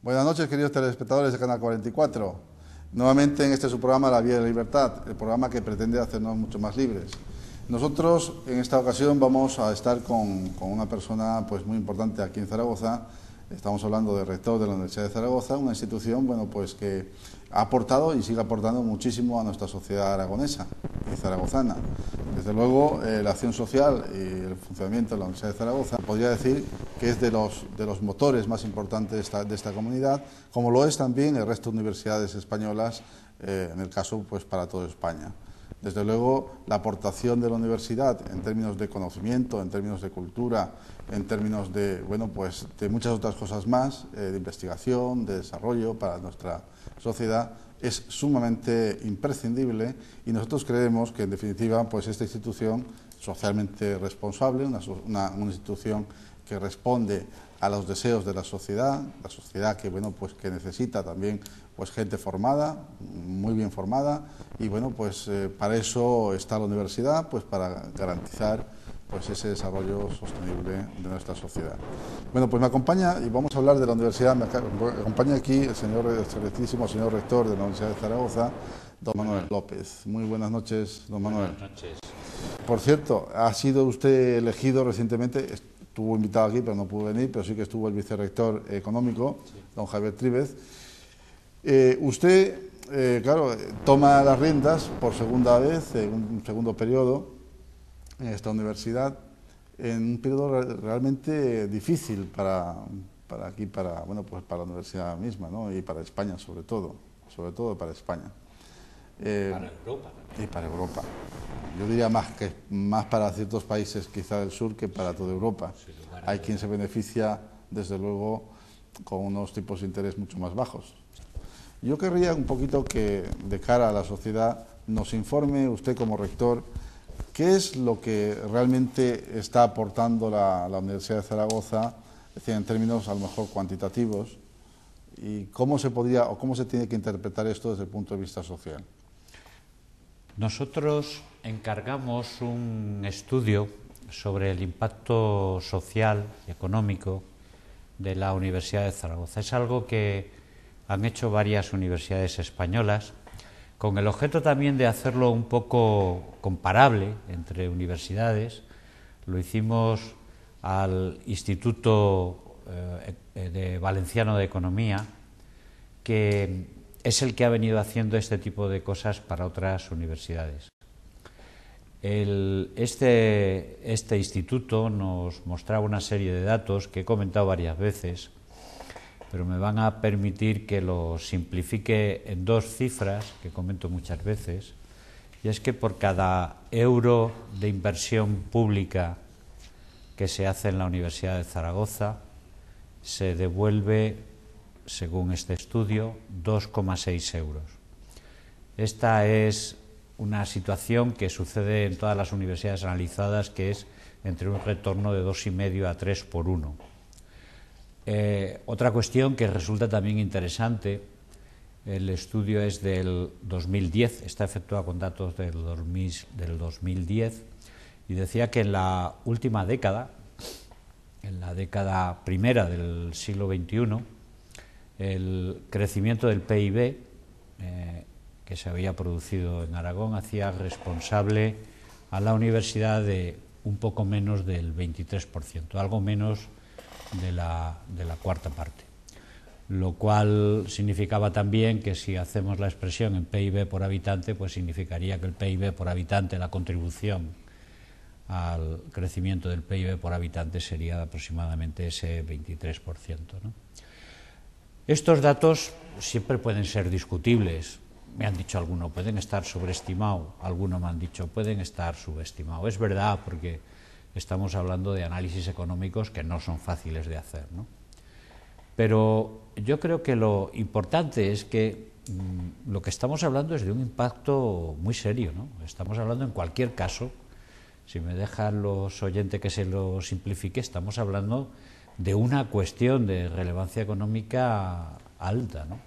Buenas noches, queridos telespectadores de Canal 44. Nuevamente en este su programa La Vía de la Libertad, el programa que pretende hacernos mucho más libres. Nosotros en esta ocasión vamos a estar con una persona pues muy importante aquí en Zaragoza. Estamos hablando del rector de la Universidad de Zaragoza, una institución pues que ha aportado y sigue aportando muchísimo a nuestra sociedad aragonesa y zaragozana. Desde luego, la acción social y el funcionamiento de la Universidad de Zaragoza podría decir que es de los motores más importantes de esta comunidad, como lo es también el resto de universidades españolas, en el caso pues para toda España. Desde luego, la aportación de la universidad en términos de conocimiento, en términos de cultura, en términos de, pues de muchas otras cosas más, de investigación, de desarrollo para nuestra sociedad, es sumamente imprescindible y nosotros creemos que, en definitiva, pues esta institución socialmente responsable, una institución que responde a los deseos de la sociedad que, pues que necesita también pues gente formada, muy bien formada, y pues para eso está la universidad, pues para garantizar pues ese desarrollo sostenible de nuestra sociedad. Pues me acompaña, y vamos a hablar de la universidad, me acompaña aquí el excelentísimo señor rector de la Universidad de Zaragoza, don Manuel López. Muy buenas noches, don Manuel. Buenas noches. Por cierto, ha sido usted elegido recientemente, estuvo invitado aquí pero no pudo venir, pero sí que estuvo el vicerrector económico, sí, don Javier Tríbez. Usted, claro, toma las riendas por segunda vez, en un segundo periodo, en esta universidad, en un periodo realmente difícil para la universidad misma, ¿no? Y para España sobre todo para España. Para Europa también. Y para Europa. Yo diría más para ciertos países quizá del sur que para toda Europa. Hay quien se beneficia, desde luego, con unos tipos de interés mucho más bajos. Yo querría un poquito que, de cara a la sociedad, nos informe usted como rector qué es lo que realmente está aportando la Universidad de Zaragoza, es decir, en términos a lo mejor cuantitativos, y cómo se podría o cómo se tiene que interpretar esto desde el punto de vista social. Nosotros encargamos un estudio sobre el impacto social y económico de la Universidad de Zaragoza. Es algo que han hecho varias universidades españolas, con el objeto también de hacerlo un poco comparable entre universidades. Lo hicimos al Instituto Valenciano de Economía, que es el que ha venido haciendo este tipo de cosas para otras universidades. Este instituto nos mostraba una serie de datos que he comentado varias veces, pero me van a permitir que lo simplifique en dos cifras que comento muchas veces, y es que por cada euro de inversión pública que se hace en la Universidad de Zaragoza se devuelve, según este estudio, 2,6 euros. Esta es una situación que sucede en todas las universidades analizadas, que es entre un retorno de 2,5 a 3 por 1. Otra cuestión que resulta también interesante, el estudio es del 2010, está efectuado con datos del 2010, y decía que en la última década, en la década primera del siglo XXI, el crecimiento del PIB que se había producido en Aragón hacía responsable a la universidad de un poco menos del 23%, algo menos de la cuarta parte, lo cual significaba también que si hacemos la expresión en PIB por habitante, pues significaría que el PIB por habitante, la contribución al crecimiento del PIB por habitante sería aproximadamente ese 23%, ¿no? Estos datos siempre pueden ser discutibles. Me han dicho algunos pueden estar sobreestimados, algunos me han dicho pueden estar subestimados. Es verdad, porque estamos hablando de análisis económicos que no son fáciles de hacer, ¿no? Pero yo creo que lo importante es que lo que estamos hablando es de un impacto muy serio, ¿no? Estamos hablando, en cualquier caso, si me dejan los oyentes que se lo simplifique, estamos hablando de una cuestión de relevancia económica alta, ¿no?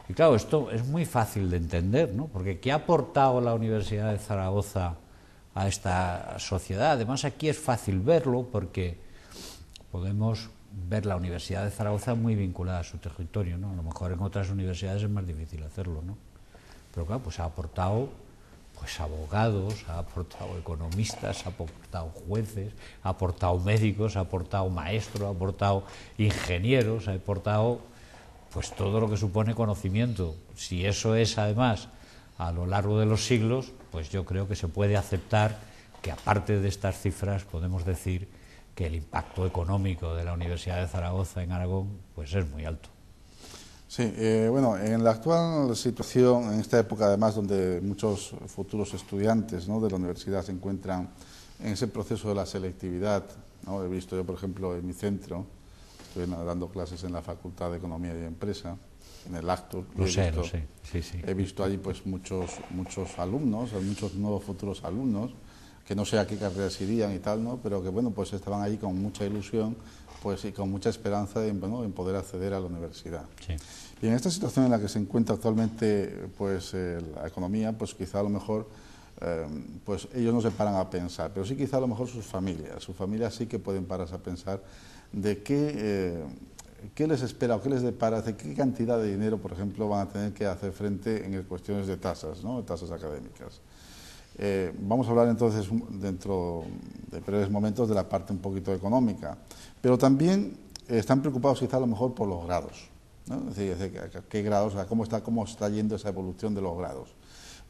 Y claro, esto es muy fácil de entender, ¿no? Porque ¿qué ha aportado la Universidad de Zaragoza a esta sociedad? Además, aquí es fácil verlo porque podemos ver la Universidad de Zaragoza muy vinculada a su territorio, ¿no? A lo mejor en otras universidades es más difícil hacerlo, ¿no? Pero claro, pues ha aportado pues abogados, ha aportado economistas, ha aportado jueces, ha aportado médicos, ha aportado maestros, ha aportado ingenieros, ha aportado pues todo lo que supone conocimiento. Si eso es además a lo largo de los siglos, pues yo creo que se puede aceptar que aparte de estas cifras podemos decir que el impacto económico de la Universidad de Zaragoza en Aragón pues es muy alto. Sí, bueno, en la actual situación, en esta época además donde muchos futuros estudiantes, ¿no?, de la universidad se encuentran en ese proceso de la selectividad, ¿no? He visto yo, por ejemplo, en mi centro, estoy dando clases en la Facultad de Economía y Empresa, en el Actur. Lo sé, sí, sí. He visto allí pues muchos alumnos, muchos nuevos futuros alumnos, que no sé a qué carreras irían y tal, ¿no?, pero que bueno, pues estaban allí con mucha ilusión, pues y con mucha esperanza en, bueno, en poder acceder a la universidad. Sí. Y en esta situación en la que se encuentra actualmente pues la economía, pues quizá a lo mejor pues ellos no se paran a pensar, pero sí quizá a lo mejor sus familias sí que pueden pararse a pensar de qué les espera o qué les depara, de qué cantidad de dinero, por ejemplo, van a tener que hacer frente en cuestiones de tasas, ¿no?, de tasas académicas. Vamos a hablar entonces dentro de breves momentos de la parte un poquito económica, pero también están preocupados quizá a lo mejor por los grados, ¿no? Es decir, qué grados, o sea, cómo está yendo esa evolución de los grados.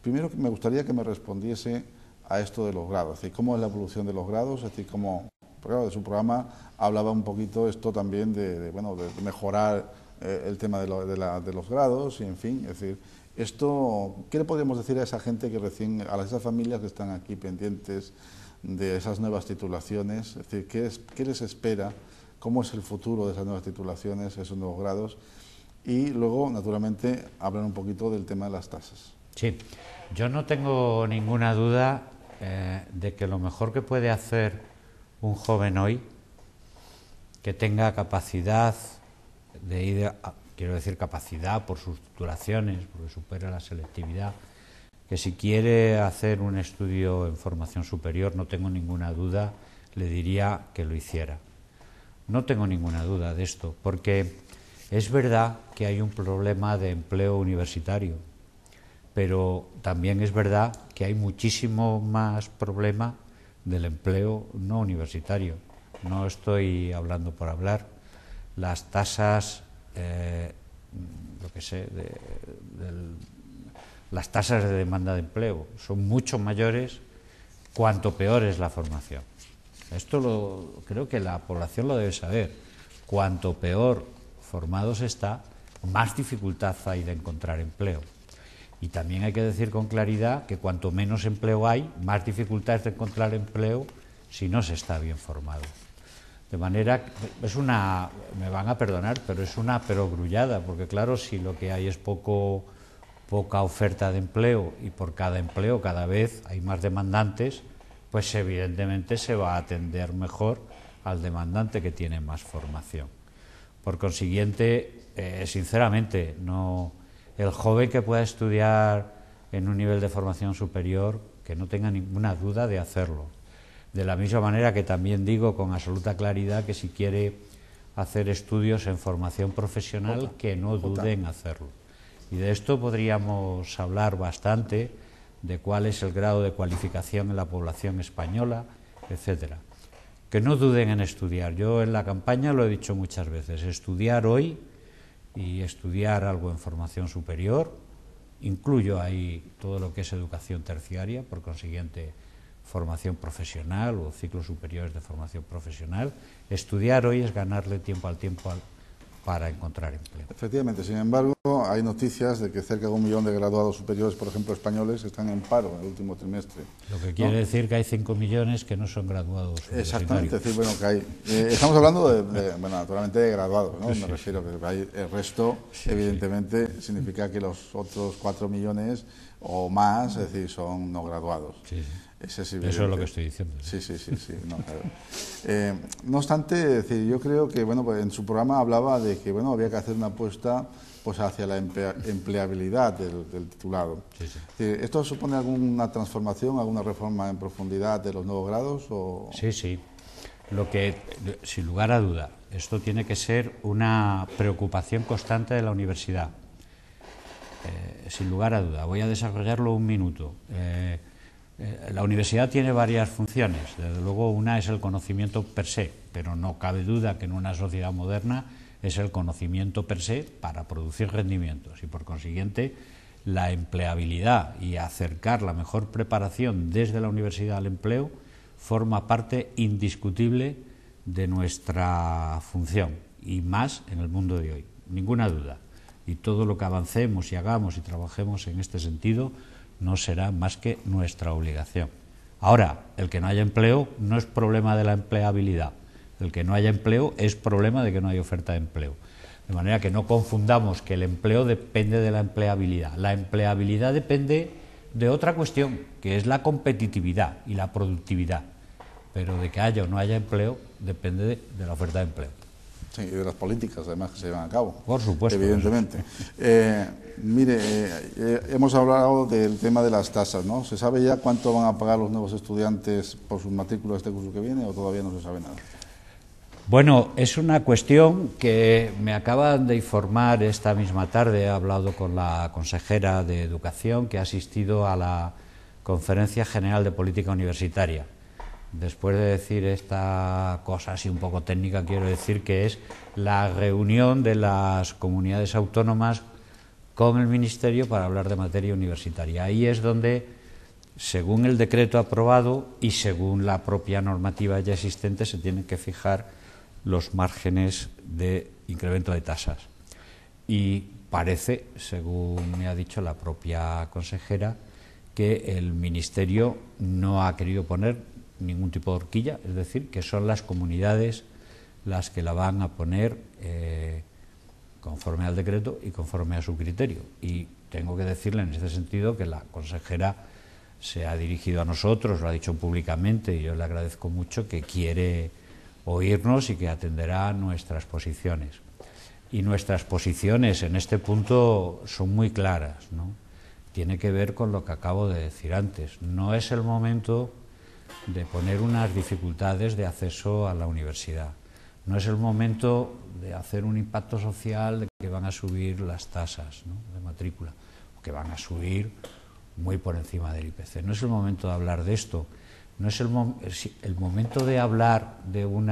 Primero me gustaría que me respondiese a esto de los grados, es decir, cómo es la evolución de los grados, es decir, cómo, porque claro, de su programa hablaba un poquito esto también de mejorar el tema de los grados y en fin, es decir, esto, ¿qué le podríamos decir a esa gente que recién, a esas familias que están aquí pendientes de esas nuevas titulaciones? Es decir, ¿qué les espera? ¿Cómo es el futuro de esas nuevas titulaciones, esos nuevos grados? Y luego, naturalmente, hablar un poquito del tema de las tasas. Sí, yo no tengo ninguna duda de que lo mejor que puede hacer un joven hoy, que tenga capacidad de ir quiero decir capacidad por sus titulaciones, porque supera la selectividad, que si quiere hacer un estudio en formación superior, no tengo ninguna duda, le diría que lo hiciera. No tengo ninguna duda de esto, porque es verdad que hay un problema de empleo universitario, pero también es verdad que hay muchísimo más problema del empleo no universitario. No estoy hablando por hablar. Las tasas las tasas de demanda de empleo son mucho mayores cuanto peor es la formación. Esto creo que la población lo debe saber. Cuanto peor formado se está, más dificultad hay de encontrar empleo. Y también hay que decir con claridad que cuanto menos empleo hay, más dificultad es de encontrar empleo si no se está bien formado. De manera que me van a perdonar, pero es una perogrullada, porque claro, si lo que hay es poca oferta de empleo y por cada empleo cada vez hay más demandantes, pues evidentemente se va a atender mejor al demandante que tiene más formación. Por consiguiente, sinceramente, el joven que pueda estudiar en un nivel de formación superior, que no tenga ninguna duda de hacerlo. De la misma manera que también digo con absoluta claridad que si quiere hacer estudios en formación profesional, que no dude en hacerlo. Y de esto podríamos hablar bastante, de cuál es el grado de cualificación en la población española, etcétera. Que no duden en estudiar. Yo en la campaña lo he dicho muchas veces, estudiar hoy y estudiar algo en formación superior, incluyo ahí todo lo que es educación terciaria, por consiguiente formación profesional o ciclos superiores de formación profesional. Estudiar hoy es ganarle tiempo al tiempo para encontrar empleo. Efectivamente, sin embargo, hay noticias de que cerca de 1 millón de graduados superiores, por ejemplo, españoles, están en paro en el último trimestre. Lo que quiere decir que hay 5 millones que no son graduados. Exactamente, es decir, bueno, que hay, estamos hablando bueno, naturalmente de graduados, ¿no? Sí, me refiero que hay el resto, evidentemente, significa que los otros 4 millones o más, es decir, son no graduados. Sí, sí. Eso es lo que estoy diciendo. Sí. No, claro. No obstante, es decir, yo creo que bueno, pues en su programa hablaba de que bueno, había que hacer una apuesta pues hacia la empleabilidad del titulado. Sí. Es decir, ¿esto supone alguna transformación, alguna reforma en profundidad de los nuevos grados? O... Sí. lo que, sin lugar a duda, esto tiene que ser una preocupación constante de la universidad. Sin lugar a duda, voy a desarrollarlo un minuto. La universidad tiene varias funciones. Desde luego, una es el conocimiento per se, pero no cabe duda que en una sociedad moderna es el conocimiento per se para producir rendimientos y, por consiguiente, la empleabilidad y acercar la mejor preparación desde la universidad al empleo forma parte indiscutible de nuestra función, y más en el mundo de hoy, ninguna duda. Y todo lo que avancemos y hagamos y trabajemos en este sentido no será más que nuestra obligación. Ahora, el que no haya empleo no es problema de la empleabilidad. El que no haya empleo es problema de que no hay oferta de empleo. De manera que no confundamos que el empleo depende de la empleabilidad. La empleabilidad depende de otra cuestión, que es la competitividad y la productividad. Pero de que haya o no haya empleo depende de la oferta de empleo. Sí, y de las políticas, además, que se llevan a cabo. Por supuesto. Evidentemente. Hemos hablado del tema de las tasas, ¿no? ¿Se sabe ya cuánto van a pagar los nuevos estudiantes por sus matrículas este curso que viene o todavía no se sabe nada? Bueno, es una cuestión que me acaban de informar esta misma tarde. He hablado con la consejera de Educación, que ha asistido a la Conferencia General de Política Universitaria. Después de decir esta cosa así un poco técnica, quiero decir que es la reunión de las comunidades autónomas con el Ministerio para hablar de materia universitaria. Ahí es donde, según el decreto aprobado y según la propia normativa ya existente, se tienen que fijar los márgenes de incremento de tasas. Y parece, según me ha dicho la propia consejera, que el Ministerio no ha querido poner ningún tipo de horquilla, es decir, que son las comunidades las que la van a poner conforme al decreto y conforme a su criterio. Y tengo que decirle en ese sentido que la consejera se ha dirigido a nosotros, lo ha dicho públicamente, y yo le agradezco mucho, que quiere oírnos y que atenderá nuestras posiciones. Y nuestras posiciones en este punto son muy claras, ¿no? Tiene que ver con lo que acabo de decir antes. No es el momento de poner unas dificultades de acceso a la universidad. No es el momento de hacer un impacto social de que van a subir las tasas, ¿no?, de matrícula, o que van a subir muy por encima del IPC. No es el momento de hablar de esto. No es el momento de hablar de un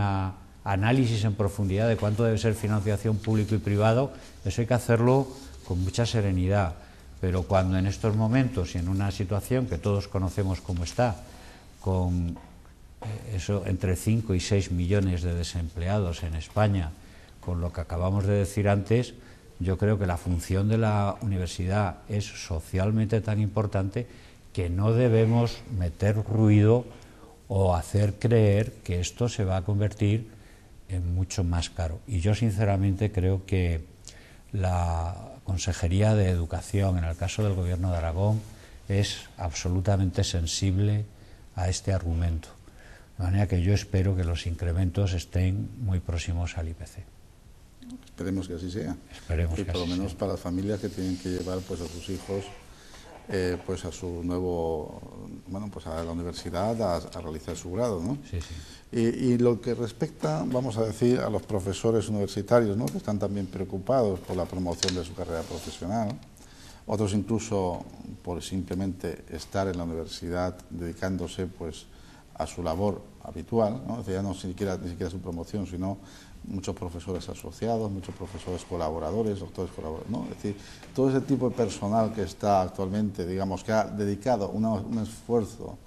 análisis en profundidad de cuánto debe ser financiación público y privado. Eso hay que hacerlo con mucha serenidad. Pero cuando en estos momentos y en una situación que todos conocemos cómo está, con entre 5 y 6 millones de desempleados en España, con lo que acabamos de decir antes, yo creo que la función de la universidad es socialmente tan importante que no debemos meter ruido o hacer creer que esto se va a convertir en mucho más caro. Y yo sinceramente creo que la Consejería de Educación, en el caso del Gobierno de Aragón, es absolutamente sensible a este argumento. De manera que yo espero que los incrementos estén muy próximos al IPC. Esperemos que así sea. Esperemos y que por lo así menos sea. Para las familias que tienen que llevar pues a sus hijos pues a su nuevo, bueno, pues a la universidad a realizar su grado, ¿no? Sí, sí. Y lo que respecta, vamos a decir, a los profesores universitarios, ¿no?, que están también preocupados por la promoción de su carrera profesional, otros incluso por simplemente estar en la universidad dedicándose pues a su labor habitual, ¿no? O sea, ya no ni siquiera su promoción, sino muchos profesores asociados, muchos profesores colaboradores, doctores colaboradores, ¿no? Es decir, todo ese tipo de personal que está actualmente, digamos, que ha dedicado un esfuerzo,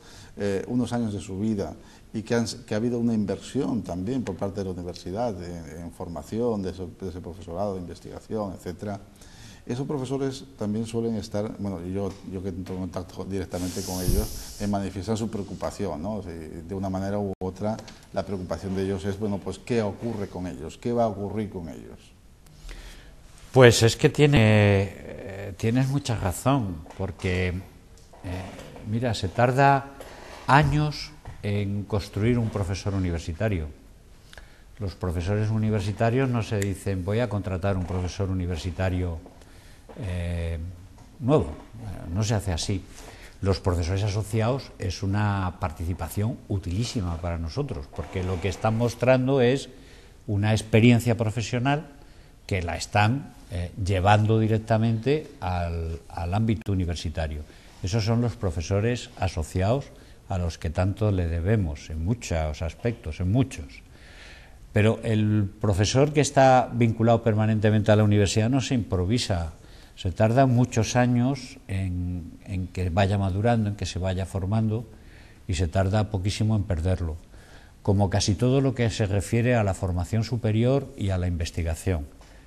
unos años de su vida, y que ha habido una inversión también por parte de la universidad en formación de ese profesorado, de investigación, etcétera. Esos profesores también suelen estar, bueno, yo que entro en contacto directamente con ellos, me manifiestan su preocupación, ¿no? O sea, de una manera u otra, la preocupación de ellos es, bueno, pues, ¿qué ocurre con ellos? ¿Qué va a ocurrir con ellos? Pues es que tienes mucha razón, porque, mira, se tarda años en construir un profesor universitario. Los profesores universitarios no se dicen, voy a contratar un profesor universitario nuevo, no se hace así. Los profesores asociados es una participación utilísima para nosotros, porque lo que están mostrando es una experiencia profesional que la están llevando directamente al ámbito universitario. Esos son los profesores asociados a los que tanto le debemos en muchos aspectos, en muchos. Pero el profesor que está vinculado permanentemente a la universidad no se improvisa, se tarda muchos años en que vaya madurando, en que se vaya formando, y se tarda poquísimo en perderlo, como casi todo lo que se refiere a la formación superior y a la investigación.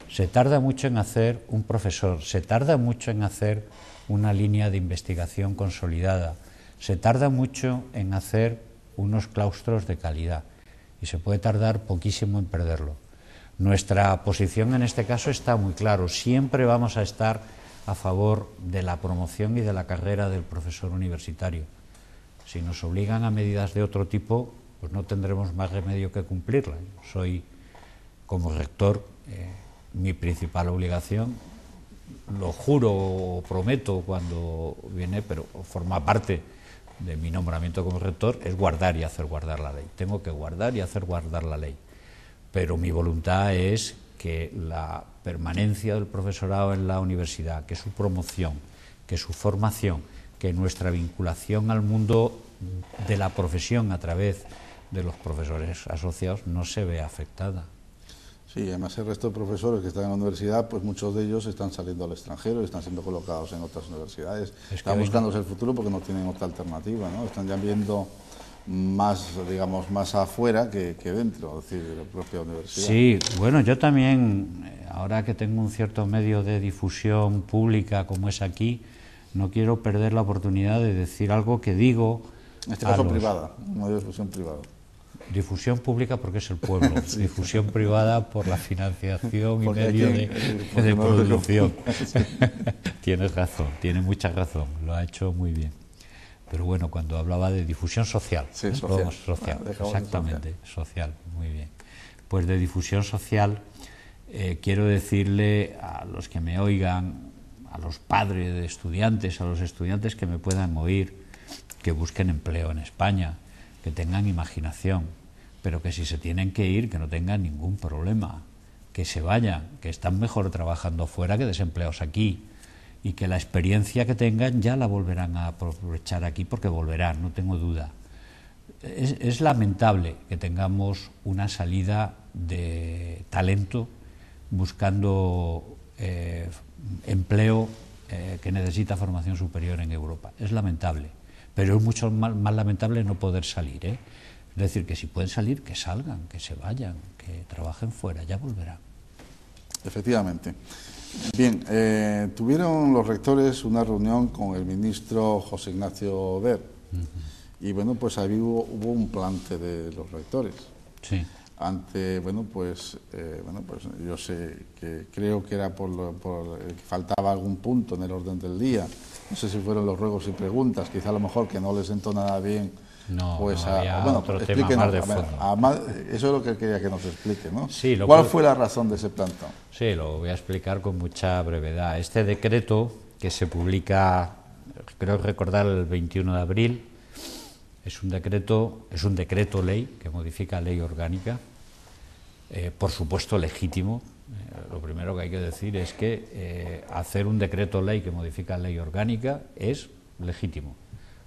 Se tarda mucho en hacer un profesor, se tarda mucho en hacer una línea de investigación consolidada, se tarda mucho en hacer unos claustros de calidad y se puede tardar poquísimo en perderlo. Nuestra posición en este caso está muy claro, siempre vamos a estar a favor de la promoción y de la carrera del profesor universitario. Si nos obligan a medidas de otro tipo, pues no tendremos más remedio que cumplirla. Soy, como rector, mi principal obligación, lo juro o prometo cuando viene, pero forma parte de mi nombramiento como rector, es guardar y hacer guardar la ley. Tengo que guardar y hacer guardar la ley. Pero mi voluntad es que la permanencia del profesorado en la universidad, que su promoción, que su formación, que nuestra vinculación al mundo de la profesión a través de los profesores asociados no se vea afectada. Sí, además el resto de profesores que están en la universidad, pues muchos de ellos están saliendo al extranjero, están siendo colocados en otras universidades, están buscándose el futuro porque no tienen otra alternativa, ¿no? Están ya viendo más, digamos, más afuera que dentro, es decir, de la propia universidad. Sí, bueno, yo también, ahora que tengo un cierto medio de difusión pública como es aquí, no quiero perder la oportunidad de decir algo que digo. En este caso privada, una difusión privada. Difusión pública porque es el pueblo, sí. Difusión privada por la financiación porque y medio de producción. Tienes razón, tiene mucha razón, lo ha hecho muy bien. Pero bueno, cuando hablaba de difusión social, sí, social. Social, exactamente, social, muy bien. Pues de difusión social quiero decirle a los que me oigan, a los padres de estudiantes, a los estudiantes que me puedan oír, que busquen empleo en España, que tengan imaginación, pero que si se tienen que ir, que no tengan ningún problema, que se vayan, que están mejor trabajando fuera que desempleados aquí, y que la experiencia que tengan ya la volverán a aprovechar aquí porque volverán, no tengo duda. Es lamentable que tengamos una salida de talento buscando empleo que necesita formación superior en Europa. Es lamentable, pero es mucho más lamentable no poder salir, ¿eh? Es decir, que si pueden salir, que salgan, que se vayan, que trabajen fuera, ya volverán. Efectivamente. Bien, tuvieron los rectores una reunión con el ministro José Ignacio Wert, y bueno, pues ahí hubo un plante de los rectores. Sí. Ante, pues yo sé que creo que era por que faltaba algún punto en el orden del día. No sé si fueron los ruegos y preguntas, quizá a lo mejor que no les sentó nada bien. No, pues no había otro tema más de fondo. Eso es lo que quería que nos explique, ¿no? Sí, ¿Cuál fue la razón de ese plantón? Sí, lo voy a explicar con mucha brevedad. Este decreto, que se publica, creo recordar, el 21 de abril, es un decreto ley que modifica ley orgánica, por supuesto legítimo. Lo primero que hay que decir es que hacer un decreto ley que modifica ley orgánica es legítimo.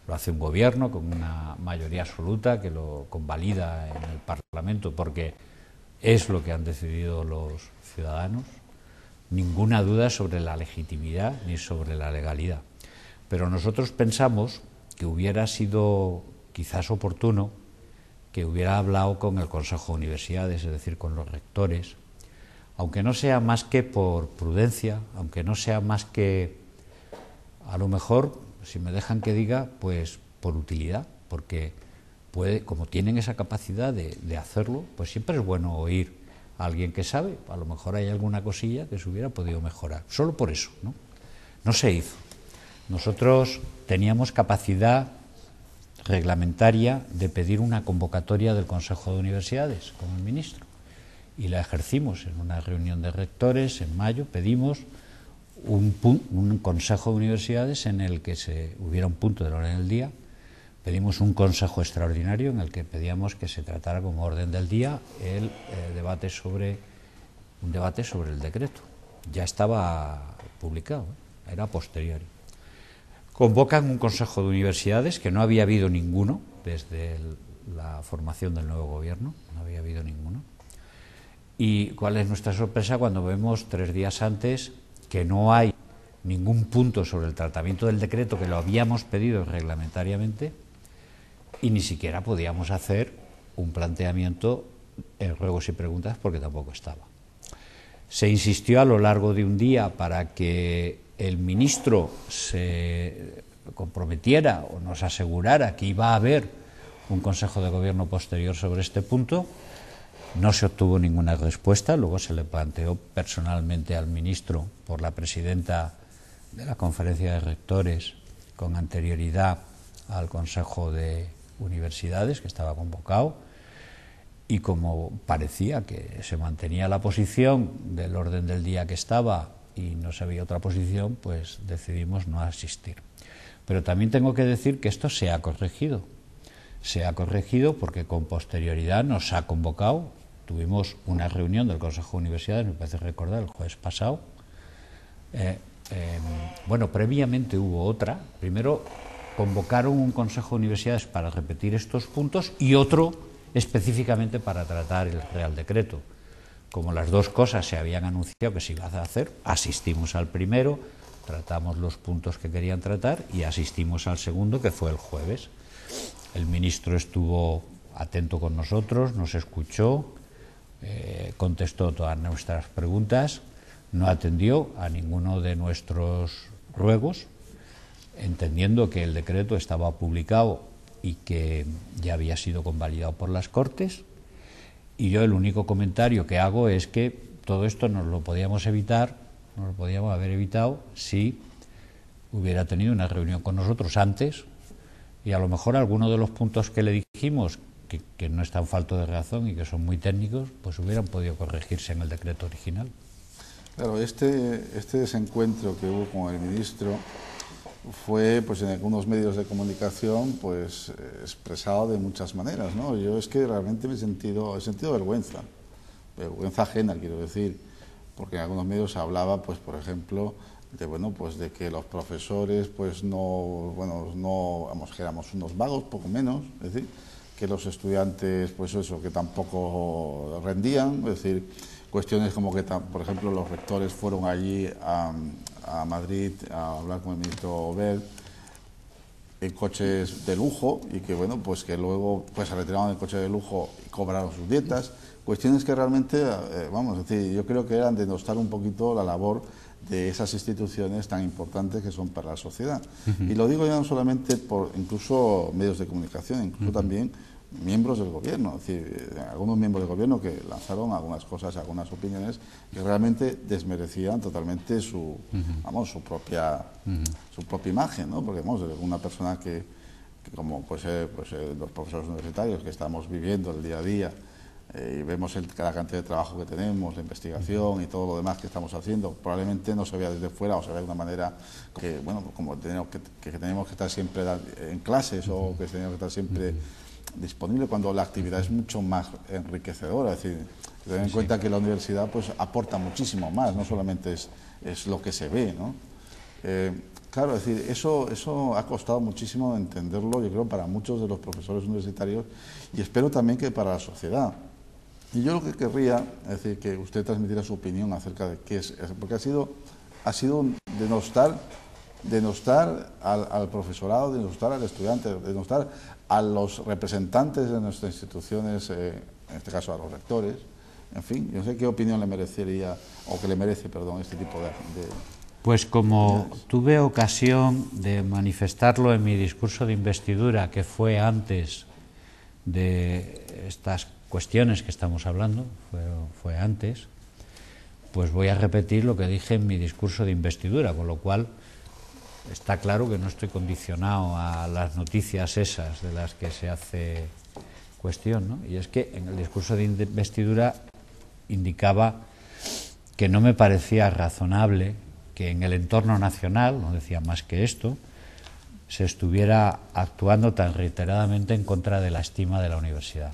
Lo hace un gobierno con una mayoría absoluta que lo convalida en el Parlamento porque es lo que han decidido los ciudadanos. Ninguna duda sobre la legitimidad ni sobre la legalidad. Pero nosotros pensamos que hubiera sido quizás oportuno que hubiera hablado con el Consejo de Universidades, es decir, con los rectores, aunque no sea más que por prudencia, aunque no sea más que, a lo mejor, si me dejan que diga, pues por utilidad, porque como tienen esa capacidad de hacerlo, pues siempre es bueno oír a alguien que sabe, a lo mejor hay alguna cosilla que se hubiera podido mejorar, solo por eso, ¿no? No se hizo. Nosotros teníamos capacidad reglamentaria de pedir una convocatoria del Consejo de Universidades con el ministro y la ejercimos en una reunión de rectores en mayo. Pedimos un consejo de universidades en el que hubiera un punto del orden del día. Pedimos un consejo extraordinario en el que pedíamos que se tratara como orden del día un debate sobre el decreto. Ya estaba publicado, era posterior. Convocan un consejo de universidades, que no había habido ninguno desde la formación del nuevo gobierno, no había habido ninguno. ¿Y cuál es nuestra sorpresa cuando vemos 3 días antes que no hay ningún punto sobre el tratamiento del decreto, que lo habíamos pedido reglamentariamente, y ni siquiera podíamos hacer un planteamiento en ruegos y preguntas porque tampoco estaba? Se insistió a lo largo de un día para que el ministro se comprometiera o nos asegurara que iba a haber un consejo de gobierno posterior sobre este punto. No se obtuvo ninguna respuesta. Luego se le planteó personalmente al ministro por la presidenta de la Conferencia de Rectores con anterioridad al Consejo de Universidades, que estaba convocado, y como parecía que se mantenía la posición del orden del día que estaba y no se había otra posición, pues decidimos no asistir. Pero también tengo que decir que esto se ha corregido. Se ha corregido porque con posterioridad nos ha convocado. Tuvimos una reunión del Consejo de Universidades, me parece recordar, el jueves pasado. Bueno, previamente hubo otra. Primero convocaron un Consejo de Universidades para repetir estos puntos y otro específicamente para tratar el Real Decreto. Como las dos cosas se habían anunciado que se iba a hacer, asistimos al primero, tratamos los puntos que querían tratar y asistimos al segundo, que fue el jueves. El ministro estuvo atento con nosotros, nos escuchó, contestó todas nuestras preguntas, no atendió a ninguno de nuestros ruegos, entendiendo que el decreto estaba publicado y que ya había sido convalidado por las Cortes. Y yo el único comentario que hago es que todo esto nos lo podíamos evitar, nos lo podíamos haber evitado si hubiera tenido una reunión con nosotros antes, y a lo mejor algunos de los puntos que le dijimos que no están falto de razón y que son muy técnicos, pues hubieran podido corregirse en el decreto original. Claro, este desencuentro que hubo con el ministro fue, pues, en algunos medios de comunicación, pues, expresado de muchas maneras, ¿no? Yo es que realmente he sentido vergüenza ajena, quiero decir, porque en algunos medios se hablaba, pues, por ejemplo, de que los profesores, pues, que éramos unos vagos, poco menos, es decir, que los estudiantes, pues eso, que tampoco rendían, es decir, cuestiones como que, por ejemplo, los rectores fueron allí a Madrid a hablar con el ministro Wert en coches de lujo y que, bueno, pues que luego pues se retiraron del coche de lujo y cobraron sus dietas, cuestiones que realmente, es decir, yo creo que eran denostar un poquito la labor de esas instituciones tan importantes que son para la sociedad. Y lo digo ya no solamente por incluso medios de comunicación, incluso también miembros del gobierno, es decir, algunos miembros del gobierno que lanzaron algunas cosas, algunas opiniones que realmente desmerecían totalmente su propia imagen, ¿no? Porque una persona que como los profesores universitarios que estamos viviendo el día a día y vemos cada cantidad de trabajo que tenemos, la investigación y todo lo demás que estamos haciendo, probablemente no se vea desde fuera o se vea de una manera que, bueno, como tenemos que estar siempre en clases o que tenemos que estar siempre disponible cuando la actividad es mucho más enriquecedora. Es decir, ten en cuenta que la universidad pues aporta muchísimo más, no solamente es lo que se ve, ¿no? Claro, es decir, eso ha costado muchísimo entenderlo, yo creo, para muchos de los profesores universitarios y espero también que para la sociedad. Y yo lo que querría es decir, que usted transmitiera su opinión acerca de qué es, porque ha sido denostar al profesorado, denostar al estudiante, denostar a los representantes de nuestras instituciones, en este caso a los rectores. En fin, yo no sé qué opinión le merecería, o que le merece, perdón, este tipo de... Pues como tuve ocasión de manifestarlo en mi discurso de investidura, que fue antes de estas cuestiones que estamos hablando, fue antes, pues voy a repetir lo que dije en mi discurso de investidura, con lo cual está claro que no estoy condicionado a las noticias esas de las que se hace cuestión, ¿no? Y es que en el discurso de investidura indicaba que no me parecía razonable que en el entorno nacional, no decía más que esto, se estuviera actuando tan reiteradamente en contra de la estima de la universidad,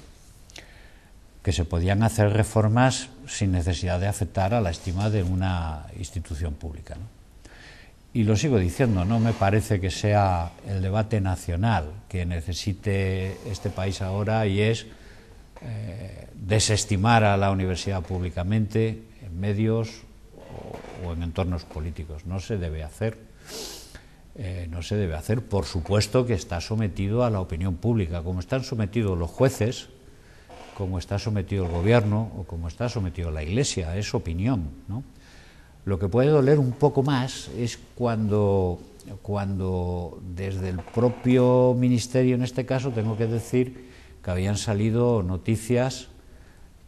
que se podían hacer reformas sin necesidad de afectar a la estima de una institución pública, ¿no? Y lo sigo diciendo, no me parece que sea el debate nacional que necesite este país ahora, y es desestimar a la universidad públicamente en medios o en entornos políticos. No se debe hacer. No se debe hacer. Por supuesto que está sometido a la opinión pública, como están sometidos los jueces, como está sometido el gobierno o como está sometido la Iglesia. Es opinión, ¿no? Lo que puede doler un poco más es cuando desde el propio ministerio, en este caso, tengo que decir que habían salido noticias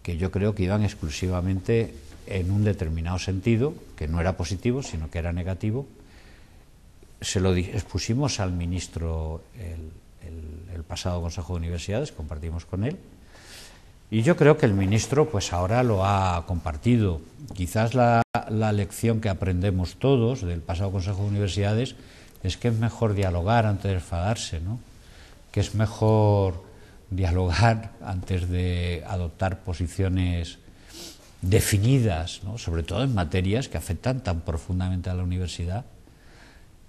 que yo creo que iban exclusivamente en un determinado sentido, que no era positivo, sino que era negativo. Se lo expusimos al ministro el pasado Consejo de Universidades, compartimos con él, y yo creo que el ministro pues ahora lo ha compartido. Quizás la lección que aprendemos todos del pasado Consejo de Universidades es que es mejor dialogar antes de enfadarse, ¿no? Que es mejor dialogar antes de adoptar posiciones definidas, ¿no? Sobre todo en materias que afectan tan profundamente a la universidad,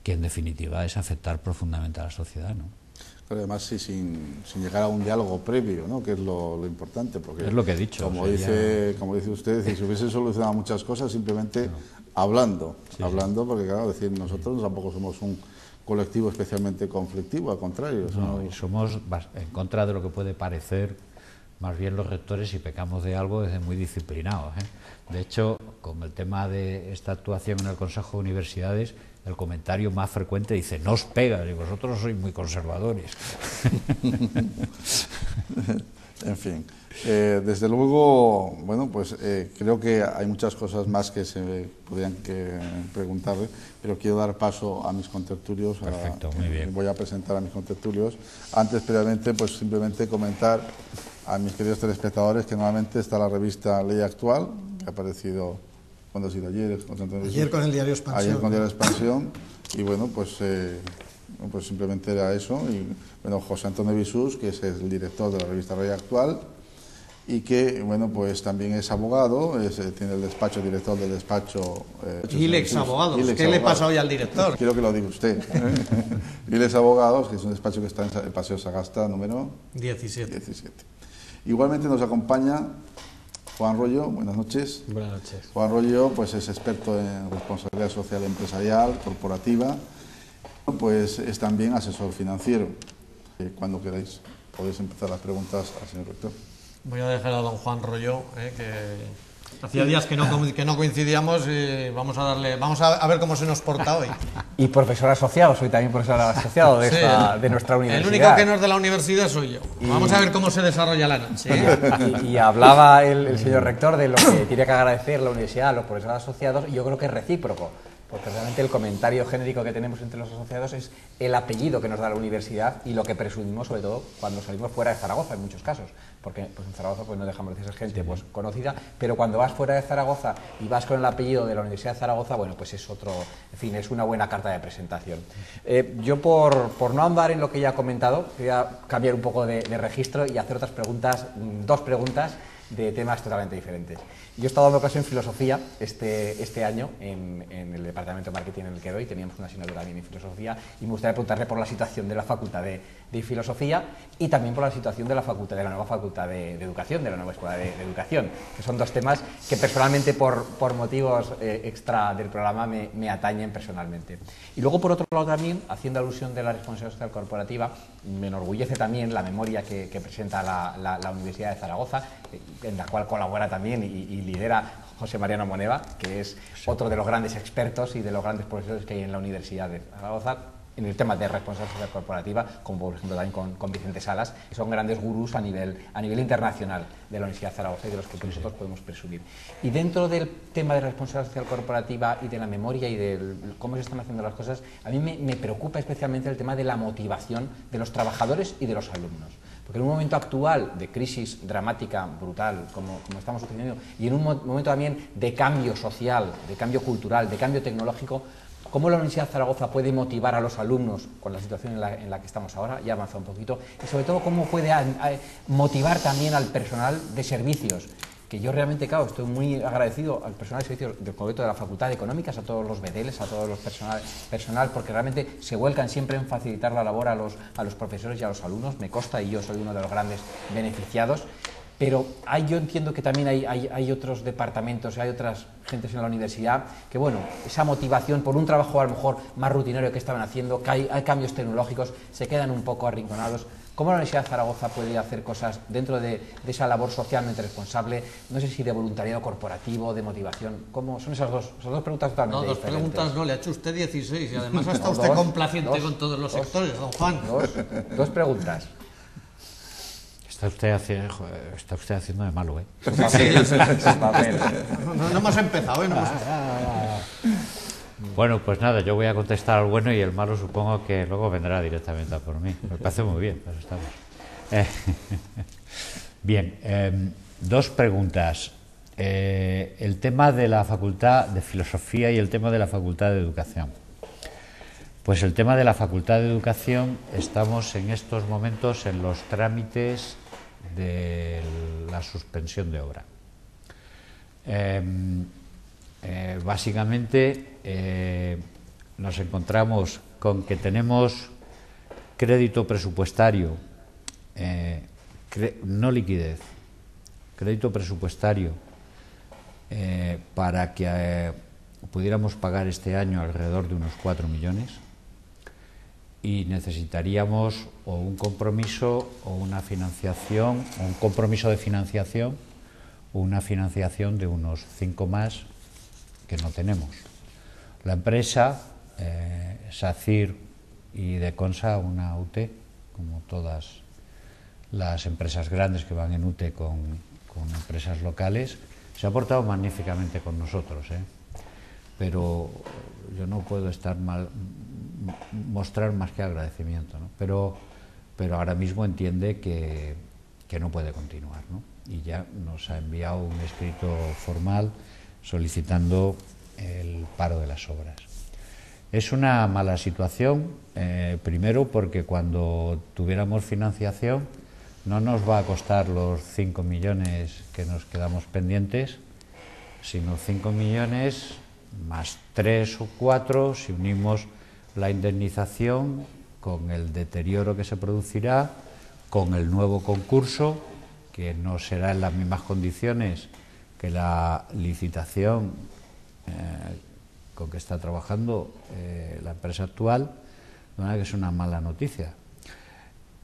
que en definitiva es afectar profundamente a la sociedad, ¿no? Además, sí, sin llegar a un diálogo previo, ¿no? Que es lo importante, porque es lo que he dicho. Como dice usted, si se hubiese solucionado muchas cosas simplemente hablando, porque claro, decir, nosotros tampoco somos un colectivo especialmente conflictivo, al contrario. Somos en contra de lo que puede parecer más bien los rectores, si pecamos de algo, es muy disciplinados, ¿eh? De hecho, con el tema de esta actuación en el Consejo de Universidades, el comentario más frecuente dice: no os pega, y vosotros sois muy conservadores. En fin, desde luego, bueno, pues creo que hay muchas cosas más que se podrían preguntarle, pero quiero dar paso a mis contertulios. Perfecto, muy bien. Voy a presentar a mis contertulios. Antes, previamente, pues simplemente comentar a mis queridos telespectadores que nuevamente está la revista Ley Actual, que ha aparecido, ¿cuándo ha sido? Ayer con el diario Expansión. Ayer con el diario Expansión, y bueno, pues simplemente era eso. Y bueno, José Antonio Bisús, que es el director de la revista Ley Actual, y que, bueno, pues también es abogado, tiene el despacho, director del despacho... Ilex Abogados. ¿Qué le pasa hoy al director? Quiero que lo diga usted. Ilex Abogados, que es un despacho que está en el Paseo Sagasta, número 17. Igualmente nos acompaña Juan Rollo. Buenas noches. Buenas noches. Juan Rollo pues es experto en responsabilidad social empresarial, corporativa, pues es también asesor financiero. Cuando queráis podéis empezar las preguntas al señor rector. Voy a dejar a don Juan Rollo, que hacía días que no coincidíamos, y vamos a ver cómo se nos porta hoy. Y profesor asociado, soy también profesor asociado de nuestra universidad. El único que no es de la universidad soy yo. Vamos a ver cómo se desarrolla la noche. Y hablaba el señor rector de lo que tiene que agradecer la universidad a los profesores asociados, y yo creo que es recíproco, porque realmente el comentario genérico que tenemos entre los asociados es el apellido que nos da la universidad y lo que presumimos, sobre todo cuando salimos fuera de Zaragoza, en muchos casos, porque pues en Zaragoza pues no dejamos de ser gente pues conocida, pero cuando vas fuera de Zaragoza y vas con el apellido de la Universidad de Zaragoza, bueno, pues es otro, en fin, es una buena carta de presentación. Yo por no andar en lo que ya he comentado, quería cambiar un poco de registro y hacer otras preguntas, dos preguntas de temas totalmente diferentes. Yo he estado dando clase en filosofía este año en el departamento de marketing en el que doy, teníamos una asignatura también en filosofía, y me gustaría preguntarle por la situación de la facultad de filosofía y también por la situación de la nueva facultad de educación, de la nueva escuela de educación, que son dos temas que personalmente por motivos extra del programa me atañen personalmente. Y luego, por otro lado, también, haciendo alusión de la responsabilidad social corporativa, me enorgullece también la memoria que presenta la Universidad de Zaragoza, en la cual colabora también y lidera José Mariano Moneva, que es otro de los grandes expertos y de los grandes profesores que hay en la Universidad de Zaragoza en el tema de responsabilidad social corporativa, como por ejemplo también con Vicente Salas, que son grandes gurús a nivel internacional de la Universidad de Zaragoza y de los que nosotros podemos presumir. Y dentro del tema de responsabilidad social corporativa y de la memoria y de cómo se están haciendo las cosas, a mí me preocupa especialmente el tema de la motivación de los trabajadores y de los alumnos. Porque en un momento actual de crisis dramática, brutal, como estamos sucediendo, y en un momento también de cambio social, de cambio cultural, de cambio tecnológico, ¿cómo la Universidad de Zaragoza puede motivar a los alumnos con la situación en la que estamos ahora? Ya ha avanzado un poquito. Y sobre todo, ¿cómo puede motivar también al personal de servicios? Que yo realmente, claro, estoy muy agradecido al personal de servicios del concreto de la Facultad de Económicas, a todos los bedeles, a todos los personal, porque realmente se vuelcan siempre en facilitar la labor a los profesores y a los alumnos. Me consta, y yo soy uno de los grandes beneficiados. Pero yo entiendo que también hay otros departamentos, hay otras gentes en la universidad que, bueno, esa motivación por un trabajo a lo mejor más rutinario que estaban haciendo, que hay cambios tecnológicos, se quedan un poco arrinconados. ¿Cómo la Universidad de Zaragoza puede hacer cosas dentro de esa labor socialmente responsable? No sé si de voluntariado corporativo, de motivación. ¿Cómo son esas dos preguntas totalmente diferentes? No, dos preguntas no, le ha hecho usted 16 y además ha estado usted complaciente con todos los sectores, don Juan. Dos preguntas. Está usted haciendo de malo, ¿eh? No hemos empezado, ¿eh? Bueno, pues nada, yo voy a contestar al bueno y el malo supongo que luego vendrá directamente a por mí. Me parece muy bien, pero estamos. Bien, dos preguntas. El tema de la Facultad de Filosofía y el tema de la Facultad de Educación. Pues el tema de la Facultad de Educación, estamos en estos momentos en los trámites de la suspensión de obra. Básicamente nos encontramos con que tenemos crédito presupuestario, no liquidez, crédito presupuestario para que pudiéramos pagar este año alrededor de unos 4 millones. Y necesitaríamos o un compromiso o una financiación, o un compromiso de financiación o una financiación de unos 5 más que no tenemos. La empresa, SACIR y Deconsa, una UT, como todas las empresas grandes que van en UT con empresas locales, se ha portado magníficamente con nosotros, pero yo no puedo mostrar más que agradecimiento, ¿no? Pero ahora mismo entiende que no puede continuar, ¿no? Y ya nos ha enviado un escrito formal solicitando el paro de las obras. Es una mala situación, primero porque cuando tuviéramos financiación no nos va a costar los 5 millones que nos quedamos pendientes, sino 5 millones más 3 o 4 si unimos la indemnización con el deterioro que se producirá, con el nuevo concurso, que no será en las mismas condiciones que la licitación con que está trabajando la empresa actual, de manera que es una mala noticia.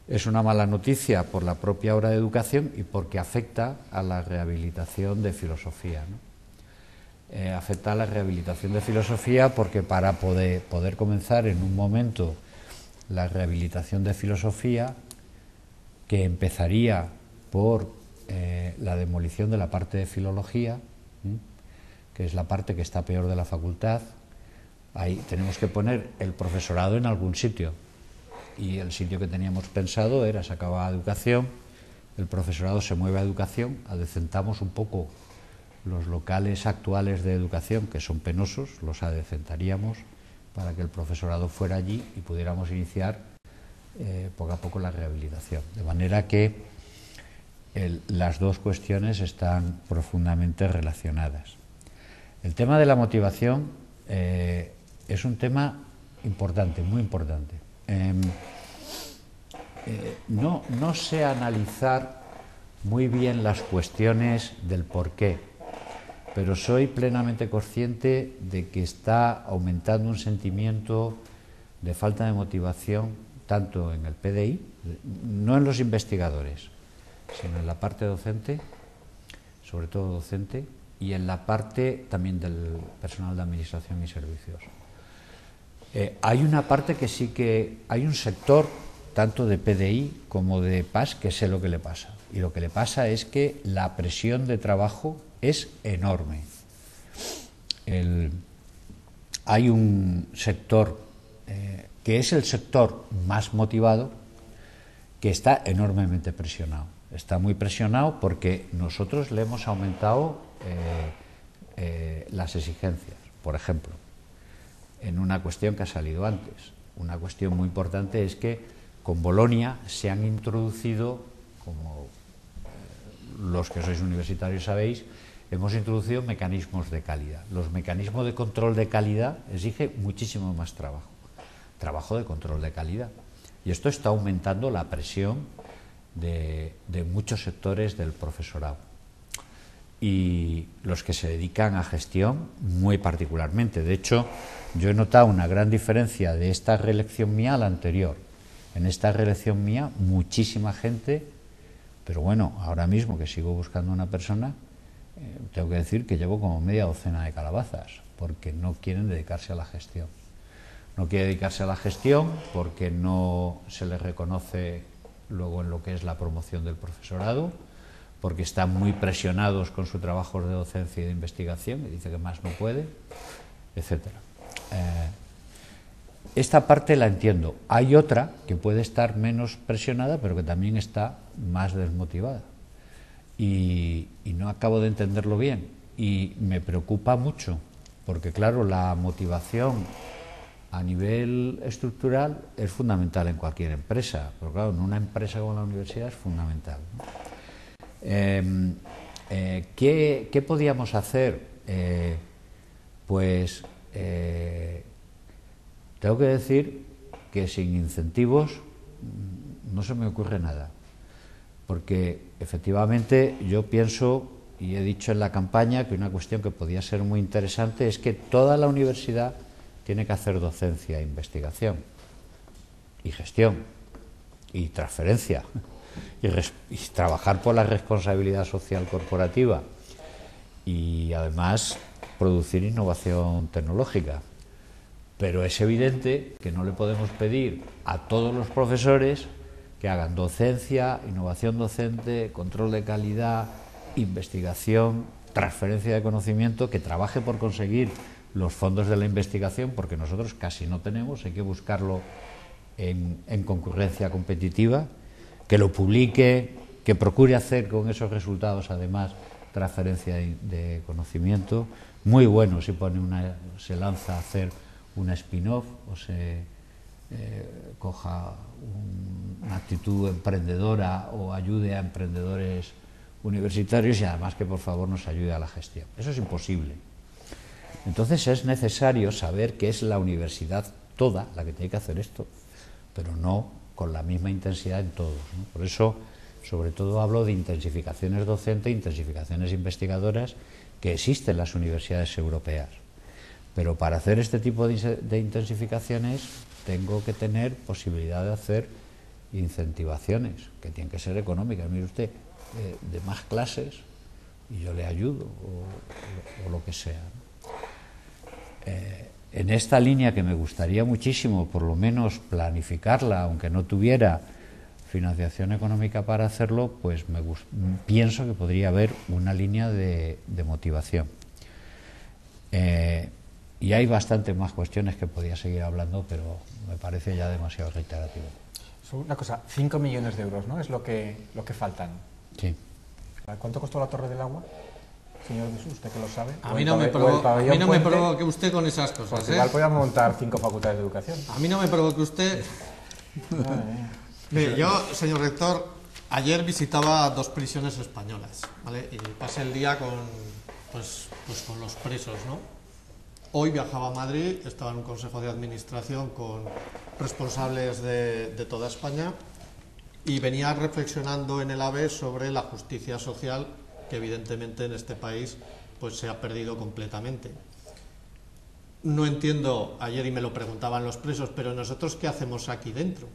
Es una mala noticia por la propia obra de educación y porque afecta a la rehabilitación de filosofía, ¿no? Afecta a la rehabilitación de filosofía porque para poder comenzar en un momento la rehabilitación de filosofía, que empezaría por la demolición de la parte de filología, que es la parte que está peor de la facultad, ahí tenemos que poner el profesorado en algún sitio, y el sitio que teníamos pensado era, se acaba educación, el profesorado se mueve a educación, adecentamos un poco los locales actuales de educación, que son penosos, los adecentaríamos para que el profesorado fuera allí y pudiéramos iniciar poco a poco la rehabilitación. De manera que las dos cuestiones están profundamente relacionadas. El tema de la motivación es un tema importante, muy importante. No sé analizar muy bien las cuestiones del porqué, pero soy plenamente consciente de que está aumentando un sentimiento de falta de motivación tanto en el PDI, no en los investigadores, sino en la parte docente, sobre todo docente, y en la parte también del personal de administración y servicios. Hay una parte que sí que hay un sector, tanto de PDI como de PAS, que sé lo que le pasa. Y lo que le pasa es que la presión de trabajo es enorme. Hay un sector que es el sector más motivado que está enormemente presionado. Está muy presionado porque nosotros le hemos aumentado las exigencias. Por ejemplo, en una cuestión que ha salido antes, una cuestión muy importante es que con Bolonia se han introducido, como los que sois universitarios sabéis, hemos introducido mecanismos de calidad. Los mecanismos de control de calidad exigen muchísimo más trabajo de control de calidad. Y esto está aumentando la presión de muchos sectores del profesorado. Y los que se dedican a gestión muy particularmente. De hecho, yo he notado una gran diferencia de esta reelección mía a la anterior. En esta reelección mía, muchísima gente, pero bueno, ahora mismo que sigo buscando una persona, tengo que decir que llevo como media docena de calabazas, porque no quieren dedicarse a la gestión. No quieren dedicarse a la gestión porque no se les reconoce luego en lo que es la promoción del profesorado, porque están muy presionados con su trabajo de docencia y de investigación, y dice que más no puede, etcétera. Esta parte la entiendo. Hay otra que puede estar menos presionada, pero que también está más desmotivada. Y no acabo de entenderlo bien. Y me preocupa mucho, porque claro, la motivación a nivel estructural es fundamental en cualquier empresa, pero claro, en una empresa como la universidad es fundamental, ¿no? ¿Qué podíamos hacer? Tengo que decir que sin incentivos no se me ocurre nada, porque efectivamente yo pienso, y he dicho en la campaña, que una cuestión que podía ser muy interesante es que toda la universidad tiene que hacer docencia, investigación y gestión y transferencia y trabajar por la responsabilidad social corporativa y además producir innovación tecnológica. Pero es evidente que no le podemos pedir a todos los profesores que hagan docencia, innovación docente, control de calidad, investigación, transferencia de conocimiento, que trabaje por conseguir los fondos de la investigación, porque nosotros casi no tenemos, hay que buscarlo en concurrencia competitiva, que lo publique, que procure hacer con esos resultados además transferencia de conocimiento. Muy bueno si se lanza a hacer una spin-off o se coja una actitud emprendedora o ayude a emprendedores universitarios, y además que por favor nos ayude a la gestión. Eso es imposible. Entonces es necesario saber que es la universidad toda la que tiene que hacer esto, pero no con la misma intensidad en todos, ¿no? Por eso, sobre todo, hablo de intensificaciones docentes, intensificaciones investigadoras que existen en las universidades europeas. Pero para hacer este tipo de intensificaciones tengo que tener posibilidad de hacer incentivaciones, que tienen que ser económicas. Mire usted, de más clases y yo le ayudo, o lo que sea, ¿no? En esta línea, que me gustaría muchísimo, por lo menos planificarla, aunque no tuviera financiación económica para hacerlo, pues pienso que podría haber una línea de motivación. Y hay bastantes más cuestiones que podría seguir hablando, pero me parece ya demasiado reiterativo. Una cosa, 5 millones de euros, ¿no? Es lo que faltan. Sí. ¿Cuánto costó la Torre del Agua? Señor Jesús, usted que lo sabe. A mí no me provoque usted con esas cosas. Pues igual podríamos montar 5 facultades de educación. A mí no me provoque usted. Mire, yo, señor rector, ayer visitaba 2 prisiones españolas, ¿vale? Y pasé el día con los presos, ¿no? Hoy viajaba a Madrid, estaba en un consejo de administración con responsables de toda España y venía reflexionando en el AVE sobre la justicia social, que evidentemente en este país pues se ha perdido completamente. No entiendo, ayer y me lo preguntaban los presos, pero nosotros ¿qué hacemos aquí dentro?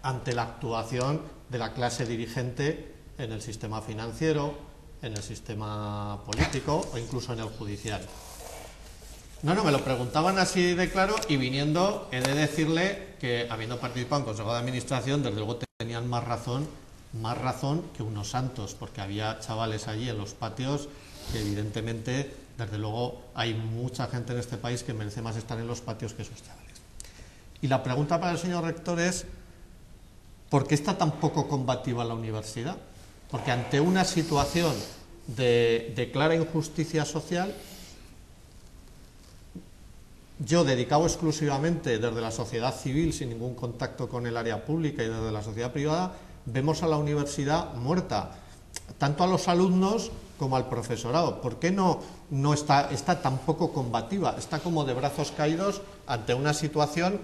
Ante la actuación de la clase dirigente en el sistema financiero, en el sistema político o incluso en el judicial. No, me lo preguntaban así de claro, y viniendo he de decirle que, habiendo participado en Consejo de Administración, desde luego tenían más razón que unos santos, porque había chavales allí en los patios que evidentemente, desde luego, hay mucha gente en este país que merece más estar en los patios que esos chavales. Y la pregunta para el señor rector es, ¿por qué está tan poco combativa la universidad? Porque ante una situación de clara injusticia social, yo, dedicado exclusivamente desde la sociedad civil, sin ningún contacto con el área pública y desde la sociedad privada, vemos a la universidad muerta, tanto a los alumnos como al profesorado. ¿Por qué no está tan poco combativa? Está como de brazos caídos ante una situación.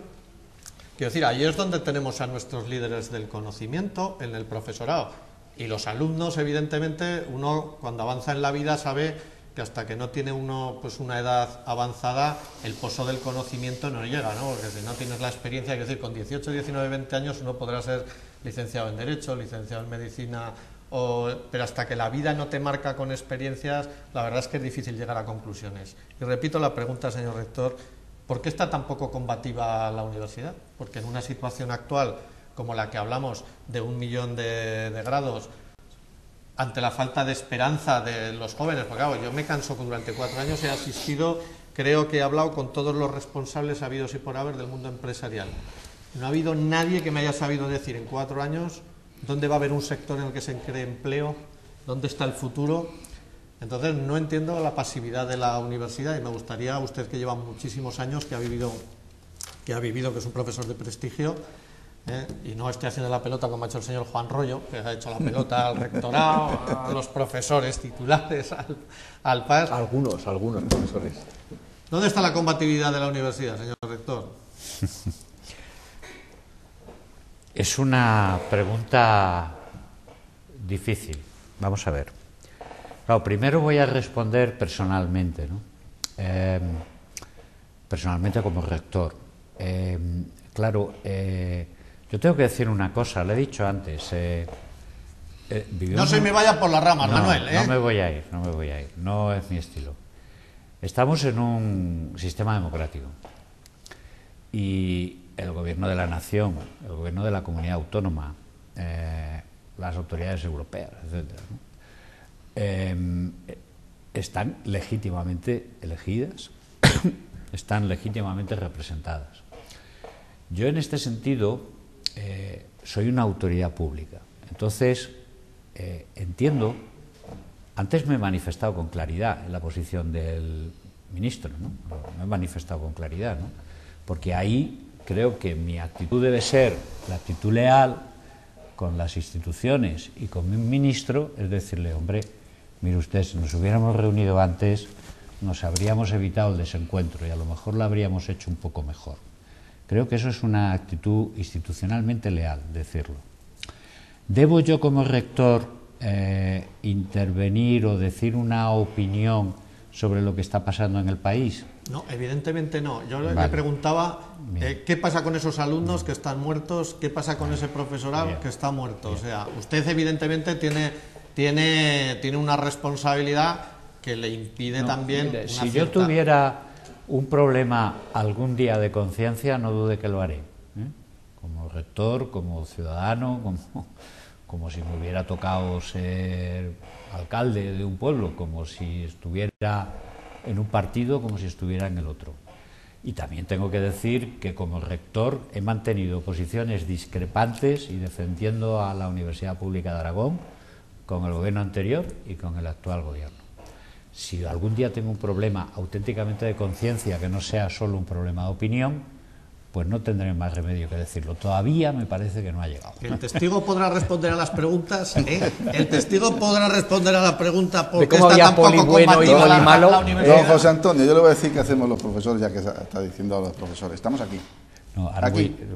Quiero decir, ahí es donde tenemos a nuestros líderes del conocimiento, en el profesorado. Y los alumnos, evidentemente, uno cuando avanza en la vida sabe que hasta que no tiene uno pues una edad avanzada, el pozo del conocimiento no llega, ¿no? Porque si no tienes la experiencia, es decir, con 18, 19, 20 años uno podrá ser licenciado en Derecho, licenciado en Medicina, pero hasta que la vida no te marca con experiencias, la verdad es que es difícil llegar a conclusiones. Y repito la pregunta, señor rector, ¿por qué está tan poco combativa la universidad? Porque en una situación actual como la que hablamos, de 1 millón de grados, ante la falta de esperanza de los jóvenes, porque claro, yo me canso que durante 4 años he asistido, creo que he hablado con todos los responsables habidos y por haber del mundo empresarial. No ha habido nadie que me haya sabido decir en 4 años dónde va a haber un sector en el que se cree empleo, dónde está el futuro. Entonces no entiendo la pasividad de la universidad y me gustaría, usted que lleva muchísimos años, que ha vivido, que es un profesor de prestigio, y no estoy haciendo la pelota como ha hecho el señor Juan Rollo, que ha hecho la pelota al rectorado, a los profesores titulares, al PAS. Algunos profesores. ¿Dónde está la combatividad de la universidad, señor rector? Es una pregunta difícil. Vamos a ver. Claro, primero voy a responder personalmente, ¿no? Personalmente como rector. Yo tengo que decir una cosa, le he dicho antes. No se me vaya por las ramas, no, Manuel. No me voy a ir, no es mi estilo. Estamos en un sistema democrático y el gobierno de la nación, el gobierno de la comunidad autónoma, las autoridades europeas, etcétera, ¿no? Están legítimamente elegidas, están legítimamente representadas. Yo en este sentido soy una autoridad pública, entonces entiendo, antes me he manifestado con claridad en la posición del ministro, ¿no? Me he manifestado con claridad, ¿no? Porque ahí creo que mi actitud debe ser la actitud leal con las instituciones y con mi ministro, es decirle, hombre, mire usted, si nos hubiéramos reunido antes, nos habríamos evitado el desencuentro y a lo mejor lo habríamos hecho un poco mejor. Creo que eso es una actitud institucionalmente leal, decirlo. ¿Debo yo como rector intervenir o decir una opinión sobre lo que está pasando en el país? No, evidentemente no. Yo le preguntaba qué pasa con esos alumnos que están muertos, qué pasa con ese profesorado que está muerto. O sea, usted evidentemente tiene una responsabilidad que le impide también... Mire, si yo tuviera un problema algún día de conciencia, no dude que lo haré, como rector, como ciudadano, como si me hubiera tocado ser alcalde de un pueblo, como si estuviera en un partido, como si estuviera en el otro. Y también tengo que decir que como rector he mantenido posiciones discrepantes y defendiendo a la Universidad Pública de Aragón con el gobierno anterior y con el actual gobierno. Si algún día tengo un problema auténticamente de conciencia, que no sea solo un problema de opinión, pues no tendré más remedio que decirlo. Todavía me parece que no ha llegado. El testigo podrá responder a las preguntas, El testigo podrá responder a la pregunta por qué está tan poco combativa la universidad. Don José Antonio, yo le voy a decir qué hacemos los profesores, ya que está diciendo a los profesores. Estamos aquí. No, ahora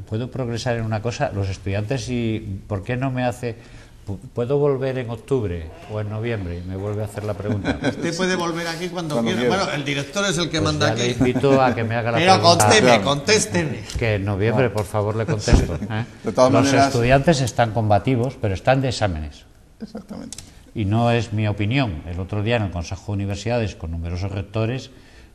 puedo progresar en una cosa. Los estudiantes, y ¿por qué no me hace...? ¿Puedo volver en octubre o en noviembre? Me vuelve a hacer la pregunta. Usted puede volver aquí cuando quiera. Bueno, el director es el que manda ya aquí. Le invito a que me haga la pregunta. Pero contésteme. Que en noviembre, por favor, le contesto. De todas Los maneras, estudiantes están combativos, pero están de exámenes. Exactamente. Y no es mi opinión. El otro día en el Consejo de Universidades, con numerosos rectores,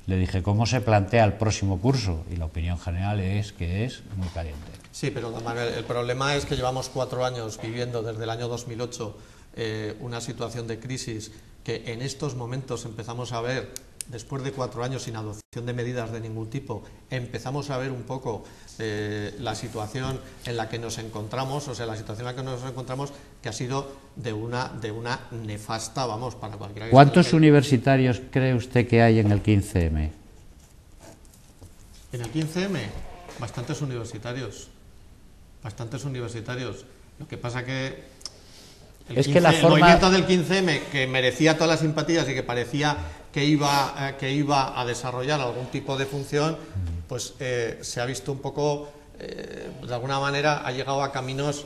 le dije cómo se plantea el próximo curso. Y la opinión general es que es muy caliente. Sí, pero el problema es que llevamos 4 años viviendo desde el año 2008 una situación de crisis que en estos momentos empezamos a ver después de 4 años sin adopción de medidas de ningún tipo, empezamos a ver un poco la situación en la que nos encontramos, o sea, la situación en la que nos encontramos, que ha sido de una nefasta, vamos, para cualquiera. ¿Cuántos universitarios cree usted que hay en el 15M? En el 15M, bastantes universitarios. Bastantes universitarios. Lo que pasa que el movimiento del 15M, que merecía todas las simpatías y que parecía que iba a desarrollar algún tipo de función, pues se ha visto un poco, de alguna manera, ha llegado a caminos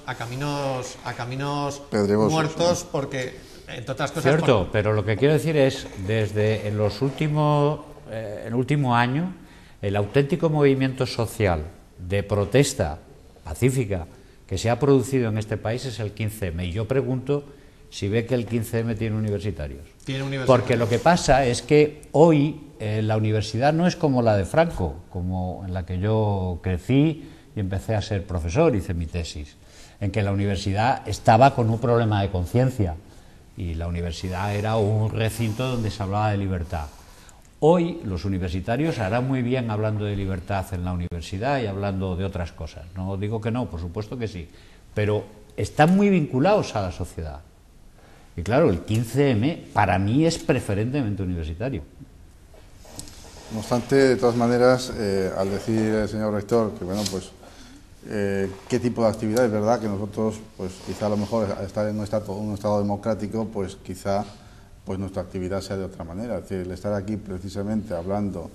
muertos, porque, entre otras cosas... Cierto, pero lo que quiero decir es, desde el último año, el auténtico movimiento social de protesta pacífica que se ha producido en este país es el 15M. Y yo pregunto si ve que el 15M tiene universitarios. Porque lo que pasa es que hoy la universidad no es como la de Franco, como en la que yo crecí y empecé a ser profesor, hice mi tesis, en que la universidad estaba con un problema de conciencia y la universidad era un recinto donde se hablaba de libertad. Hoy los universitarios harán muy bien hablando de libertad en la universidad y hablando de otras cosas. No digo que no, por supuesto que sí, pero están muy vinculados a la sociedad. Y claro, el 15M para mí es preferentemente universitario. No obstante, de todas maneras, al decir el señor rector que, bueno, pues, qué tipo de actividad, es verdad que nosotros, pues quizá a lo mejor al estar en un estado democrático, pues quizá pues nuestra actividad sea de otra manera. Es decir, el estar aquí precisamente hablando,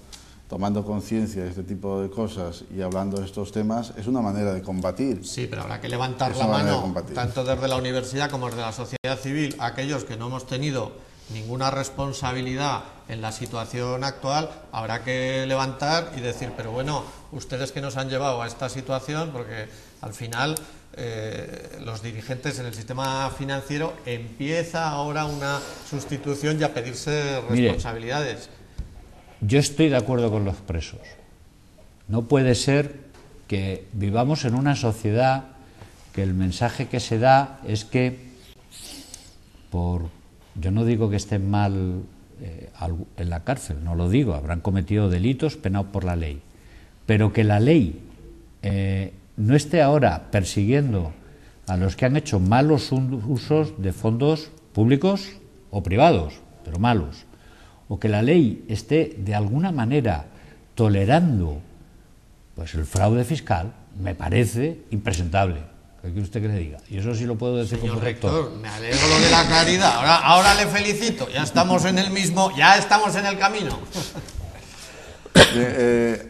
tomando conciencia de este tipo de cosas y hablando de estos temas, es una manera de combatir. Sí, pero habrá que levantar la mano, tanto desde la universidad como desde la sociedad civil, aquellos que no hemos tenido ninguna responsabilidad en la situación actual, habrá que levantar y decir, pero bueno, ustedes que nos han llevado a esta situación, porque al final los dirigentes en el sistema financiero empieza ahora una sustitución y a pedirse responsabilidades. Mire, yo estoy de acuerdo con los presos. No puede ser que vivamos en una sociedad que el mensaje que se da es que yo no digo que estén mal en la cárcel, no lo digo, habrán cometido delitos penados por la ley, pero que la ley no esté ahora persiguiendo a los que han hecho malos usos de fondos públicos o privados, pero malos, o que la ley esté de alguna manera tolerando pues el fraude fiscal, me parece impresentable. ¿Qué quiere usted que le diga? Y eso sí lo puedo decir como rector. Me alegro lo de la claridad. Ahora le felicito. Ya estamos en el camino.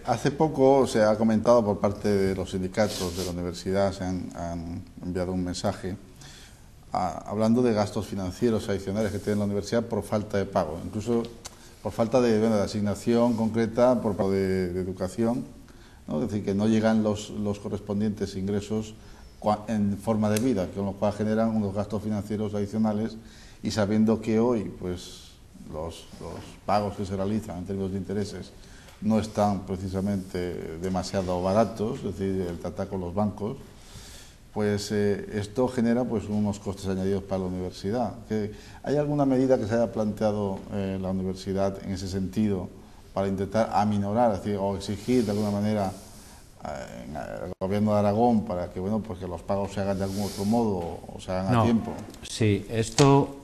Hace poco se ha comentado por parte de los sindicatos de la universidad, se han enviado un mensaje hablando de gastos financieros adicionales que tiene la universidad por falta de pago, incluso por falta de asignación concreta por parte de educación, ¿no? Es decir, que no llegan los correspondientes ingresos en forma de vida, con lo cual generan unos gastos financieros adicionales, y sabiendo que hoy pues los pagos que se realizan en términos de intereses no están precisamente demasiado baratos, es decir, el tratar con los bancos, pues esto genera pues unos costes añadidos para la universidad. ¿Hay alguna medida que se haya planteado la universidad en ese sentido para intentar aminorar, es decir, o exigir de alguna manera al gobierno de Aragón para que, bueno, pues que los pagos se hagan de algún otro modo o se hagan a tiempo? Sí, esto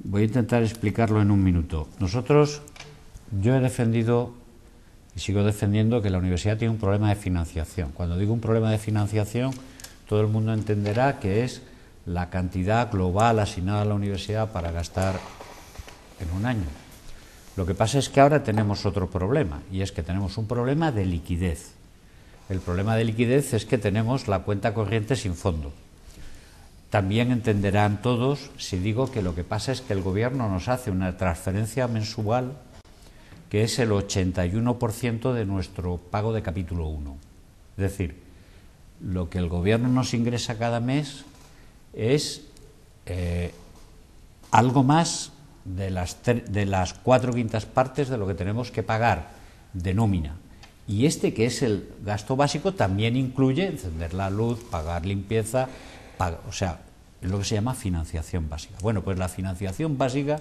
voy a intentar explicarlo en un minuto. Yo he defendido y sigo defendiendo que la universidad tiene un problema de financiación. Cuando digo un problema de financiación, todo el mundo entenderá que es la cantidad global asignada a la universidad para gastar en un año. Lo que pasa es que ahora tenemos otro problema, y es que tenemos un problema de liquidez. El problema de liquidez es que tenemos la cuenta corriente sin fondo. También entenderán todos si digo que lo que pasa es que el gobierno nos hace una transferencia mensual que es el 81% de nuestro pago de capítulo 1. Es decir, lo que el gobierno nos ingresa cada mes es algo más de las 4/5 partes de lo que tenemos que pagar de nómina. Y que es el gasto básico, también incluye encender la luz, pagar limpieza, o sea, es lo que se llama financiación básica. Bueno, pues la financiación básica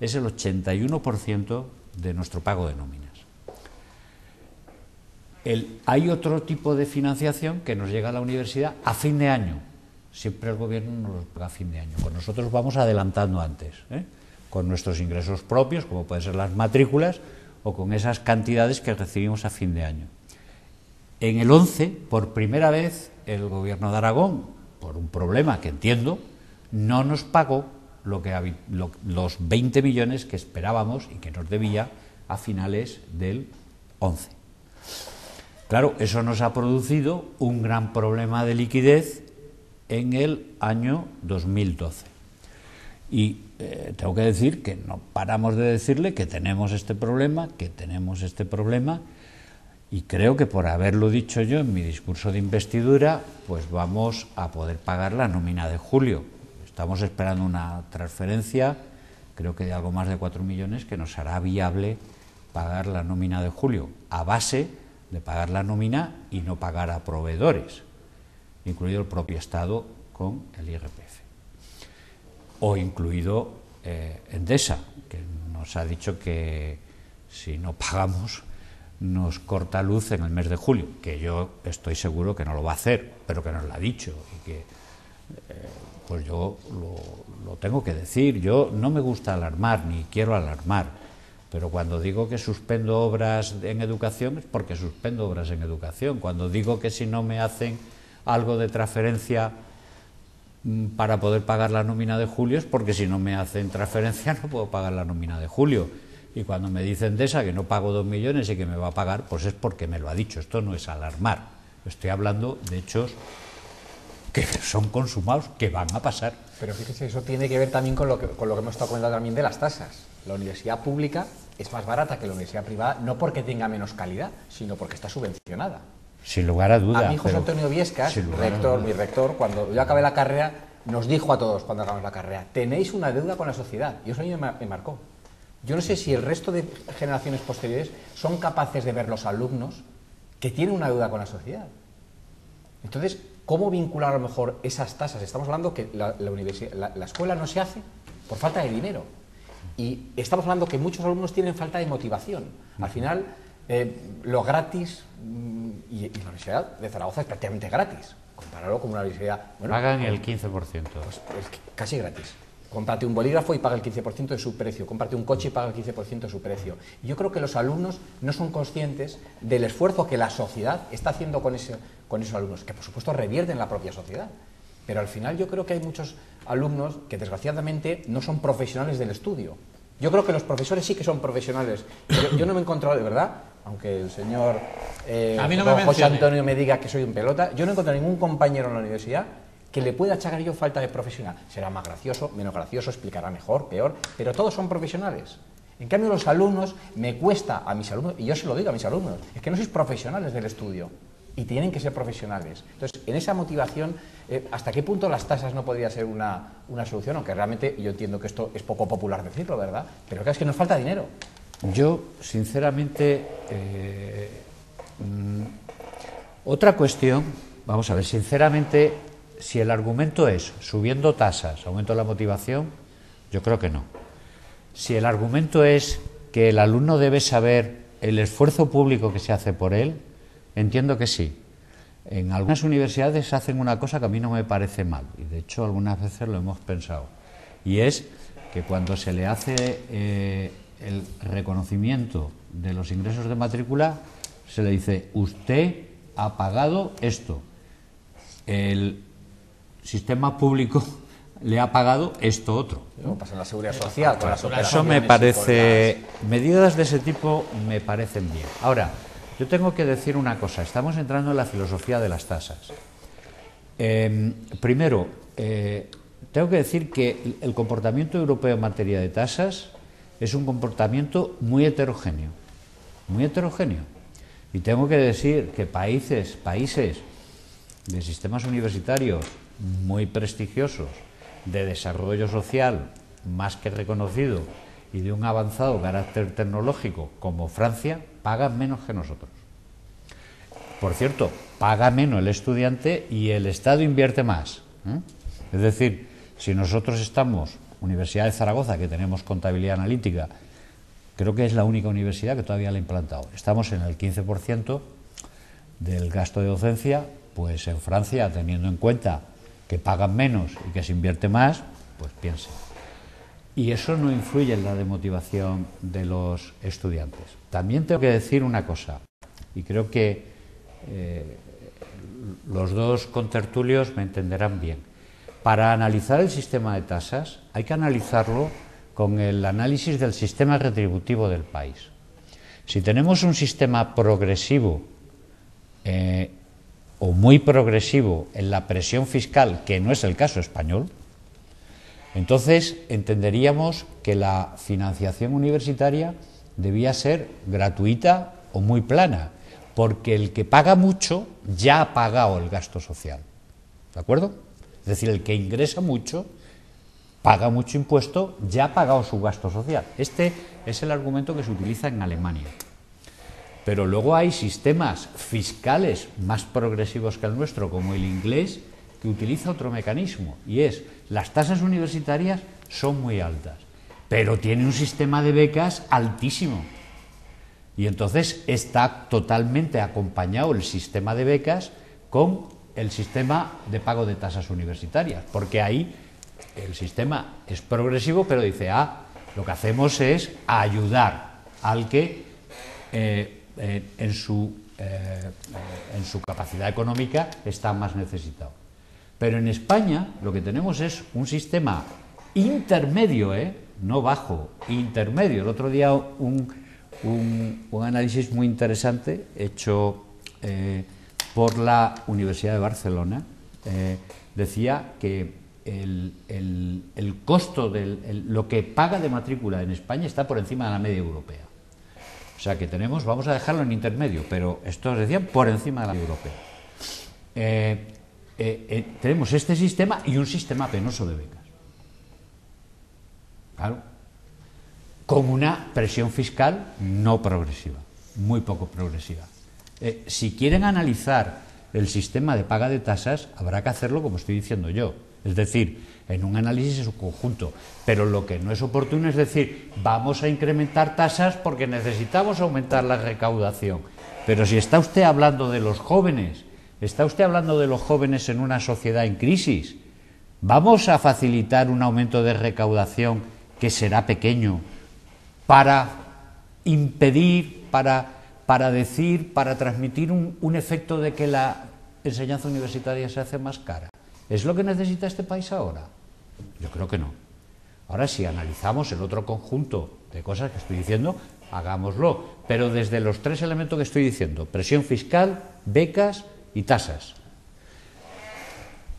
es el 81% de nuestro pago de nóminas. Hay otro tipo de financiación que nos llega a la universidad a fin de año. Siempre el gobierno nos lo paga a fin de año. Con nosotros vamos adelantando antes, con nuestros ingresos propios, como pueden ser las matrículas, o con esas cantidades que recibimos a fin de año. En el 11, por primera vez, el gobierno de Aragón, por un problema que entiendo, no nos pagó los 20 millones que esperábamos y que nos debía a finales del 11. Claro, eso nos ha producido un gran problema de liquidez en el año 2012. Y tengo que decir que no paramos de decirle que tenemos este problema, y creo que por haberlo dicho yo en mi discurso de investidura, pues vamos a poder pagar la nómina de julio. Estamos esperando una transferencia, creo que de algo más de 4 millones, que nos hará viable pagar la nómina de julio, a base de pagar la nómina y no pagar a proveedores, incluido el propio Estado con el IRPF. O incluido Endesa, que nos ha dicho que si no pagamos nos corta luz en el mes de julio, que yo estoy seguro que no lo va a hacer, pero que nos lo ha dicho y que pues yo lo tengo que decir. Yo no me gusta alarmar ni quiero alarmar, pero cuando digo que suspendo obras en educación es porque suspendo obras en educación. Cuando digo que si no me hacen algo de transferencia para poder pagar la nómina de julio es porque si no me hacen transferencia no puedo pagar la nómina de julio. Y cuando me dicen de esa que no pago 2 millones y que me va a pagar, pues es porque me lo ha dicho. Esto no es alarmar. Estoy hablando de hechos que son consumados, que van a pasar. Pero fíjese, eso tiene que ver también con lo que hemos estado comentando también de las tasas. La universidad pública es más barata que la universidad privada, no porque tenga menos calidad, sino porque está subvencionada. Sin lugar a duda. A mí José Antonio Viescas, mi rector, cuando yo acabé la carrera, nos dijo a todos cuando acabamos la carrera: tenéis una deuda con la sociedad. Y eso a mí me marcó. Yo no sé si el resto de generaciones posteriores son capaces de ver los alumnos que tienen una deuda con la sociedad. Entonces, ¿cómo vincular a lo mejor esas tasas? Estamos hablando que la escuela no se hace por falta de dinero. Y estamos hablando que muchos alumnos tienen falta de motivación. Al final, lo gratis, y la Universidad de Zaragoza es prácticamente gratis, compararlo con una universidad... Bueno, pagan el 15%. Pues es casi gratis. Cómprate un bolígrafo y paga el 15% de su precio. Cómprate un coche y paga el 15% de su precio. Y yo creo que los alumnos no son conscientes del esfuerzo que la sociedad está haciendo con esos alumnos, que por supuesto revierten en la propia sociedad. Pero al final yo creo que hay muchos alumnos que desgraciadamente no son profesionales del estudio. Yo creo que los profesores sí que son profesionales. Yo no me he encontrado, de verdad, aunque el señor José Antonio me diga que soy un pelota, yo no he encontrado ningún compañero en la universidad que le pueda achacar yo falta de profesional. Será más gracioso, menos gracioso, explicará mejor, peor, pero todos son profesionales. En cambio, los alumnos, me cuesta a mis alumnos, y yo se lo digo a mis alumnos, es que no sois profesionales del estudio y tienen que ser profesionales. Entonces, en esa motivación, ¿hasta qué punto las tasas no podría ser una solución? Aunque realmente yo entiendo que esto es poco popular decirlo, ¿verdad? Pero claro, es que nos falta dinero. Yo, sinceramente, otra cuestión, vamos a ver, sinceramente, si el argumento es subiendo tasas, aumento la motivación, yo creo que no. Si el argumento es que el alumno debe saber el esfuerzo público que se hace por él, entiendo que sí. En algunas universidades hacen una cosa que a mí no me parece mal, y de hecho algunas veces lo hemos pensado, y es que cuando se le hace el reconocimiento de los ingresos de matrícula, se le dice: usted ha pagado esto, el sistema público le ha pagado esto otro. Como pasa en la seguridad social, con las operaciones. Eso me parece, medidas de ese tipo me parecen bien. Ahora, yo tengo que decir una cosa, estamos entrando en la filosofía de las tasas. Primero, tengo que decir que el comportamiento europeo en materia de tasas es un comportamiento muy heterogéneo, y tengo que decir que países de sistemas universitarios muy prestigiosos, de desarrollo social más que reconocido y de un avanzado carácter tecnológico como Francia, pagan menos que nosotros. Por cierto, paga menos el estudiante y el Estado invierte más. Es decir, si nosotros estamos Universidad de Zaragoza, que tenemos contabilidad analítica, creo que es la única universidad que todavía la ha implantado. Estamos en el 15% del gasto de docencia, pues en Francia, teniendo en cuenta que pagan menos y que se invierte más, pues piense. Y eso no influye en la demotivación de los estudiantes. También tengo que decir una cosa, y creo que los dos contertulios me entenderán bien. Para analizar el sistema de tasas hay que analizarlo con el análisis del sistema retributivo del país. Si tenemos un sistema progresivo o muy progresivo en la presión fiscal, que no es el caso español, entonces entenderíamos que la financiación universitaria debía ser gratuita o muy plana, porque el que paga mucho ya ha pagado el gasto social, ¿de acuerdo? Es decir, el que ingresa mucho, paga mucho impuesto, ya ha pagado su gasto social. Este es el argumento que se utiliza en Alemania. Pero luego hay sistemas fiscales más progresivos que el nuestro, como el inglés, que utiliza otro mecanismo, y es, las tasas universitarias son muy altas, pero tiene un sistema de becas altísimo. Y entonces está totalmente acompañado el sistema de becas con el sistema de pago de tasas universitarias, porque ahí el sistema es progresivo, pero dice, lo que hacemos es ayudar al que en su capacidad económica está más necesitado. Pero en España lo que tenemos es un sistema intermedio, no bajo, intermedio. El otro día un análisis muy interesante hecho por la Universidad de Barcelona decía que el costo de lo que paga de matrícula en España está por encima de la media europea. O sea que vamos a dejarlo en intermedio, pero estos decían por encima de la media europea. Tenemos este sistema y un sistema penoso de becas. Claro. Con una presión fiscal no progresiva, muy poco progresiva. Si quieren analizar el sistema de paga de tasas, habrá que hacerlo como estoy diciendo yo, es decir, en un análisis en su conjunto. Pero lo que no es oportuno es decir, vamos a incrementar tasas porque necesitamos aumentar la recaudación. Pero si está usted hablando de los jóvenes, está usted hablando de los jóvenes en una sociedad en crisis, vamos a facilitar un aumento de recaudación que será pequeño para impedir, para decir, para transmitir un efecto de que la enseñanza universitaria se hace más cara. ¿Es lo que necesita este país ahora? Yo creo que no. Ahora, si analizamos el otro conjunto de cosas que estoy diciendo, hagámoslo, pero desde los tres elementos que estoy diciendo, presión fiscal, becas y tasas.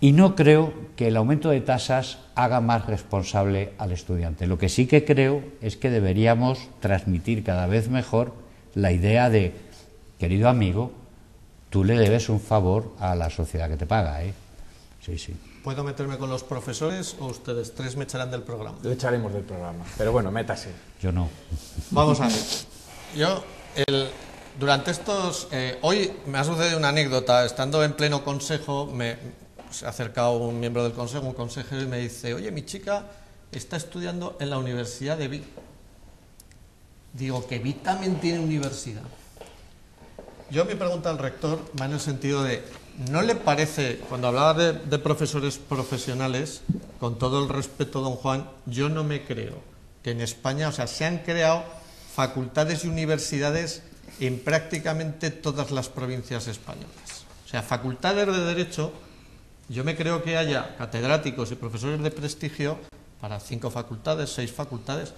Y no creo que el aumento de tasas haga más responsable al estudiante. Lo que sí que creo es que deberíamos transmitir cada vez mejor la idea de, querido amigo, tú le debes un favor a la sociedad que te paga, ¿eh? Sí, sí. ¿Puedo meterme con los profesores o ustedes tres me echarán del programa? Le echaremos del programa, pero bueno, métase. Yo no. Vamos a ver. Yo, durante estos... hoy me ha sucedido una anécdota. Estando en pleno consejo, se ha acercado un miembro del consejo, un consejero, y me dice, oye, mi chica está estudiando en la Universidad de Vic. Digo, que Vic también tiene universidad. Yo mi pregunta al rector va en el sentido de, ¿no le parece, cuando hablaba de profesores profesionales, con todo el respeto, don Juan, yo no me creo que en España, o sea, se han creado facultades y universidades en prácticamente todas las provincias españolas? O sea, facultades de Derecho, yo me creo que haya catedráticos y profesores de prestigio para 5 facultades, 6 facultades,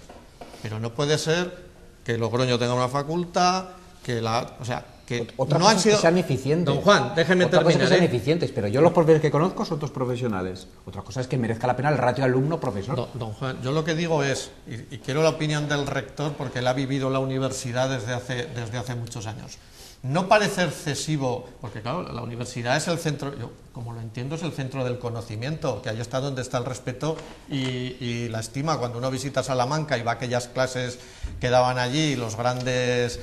pero no puede ser que Logroño tenga una facultad, que otra no cosa han sido... es que sean eficientes. Don Juan, déjeme otra terminar. Cosa es que sean eficientes, pero yo los profesores que conozco son todos profesionales. Otra cosa es que merezca la pena el ratio alumno-profesor. Don Juan, yo lo que digo es, y quiero la opinión del rector porque él ha vivido la universidad desde hace muchos años. No parece excesivo, porque claro, la universidad es el centro, yo como lo entiendo, es el centro del conocimiento, que ahí está donde está el respeto y la estima. Cuando uno visita Salamanca y va a aquellas clases que daban allí los grandes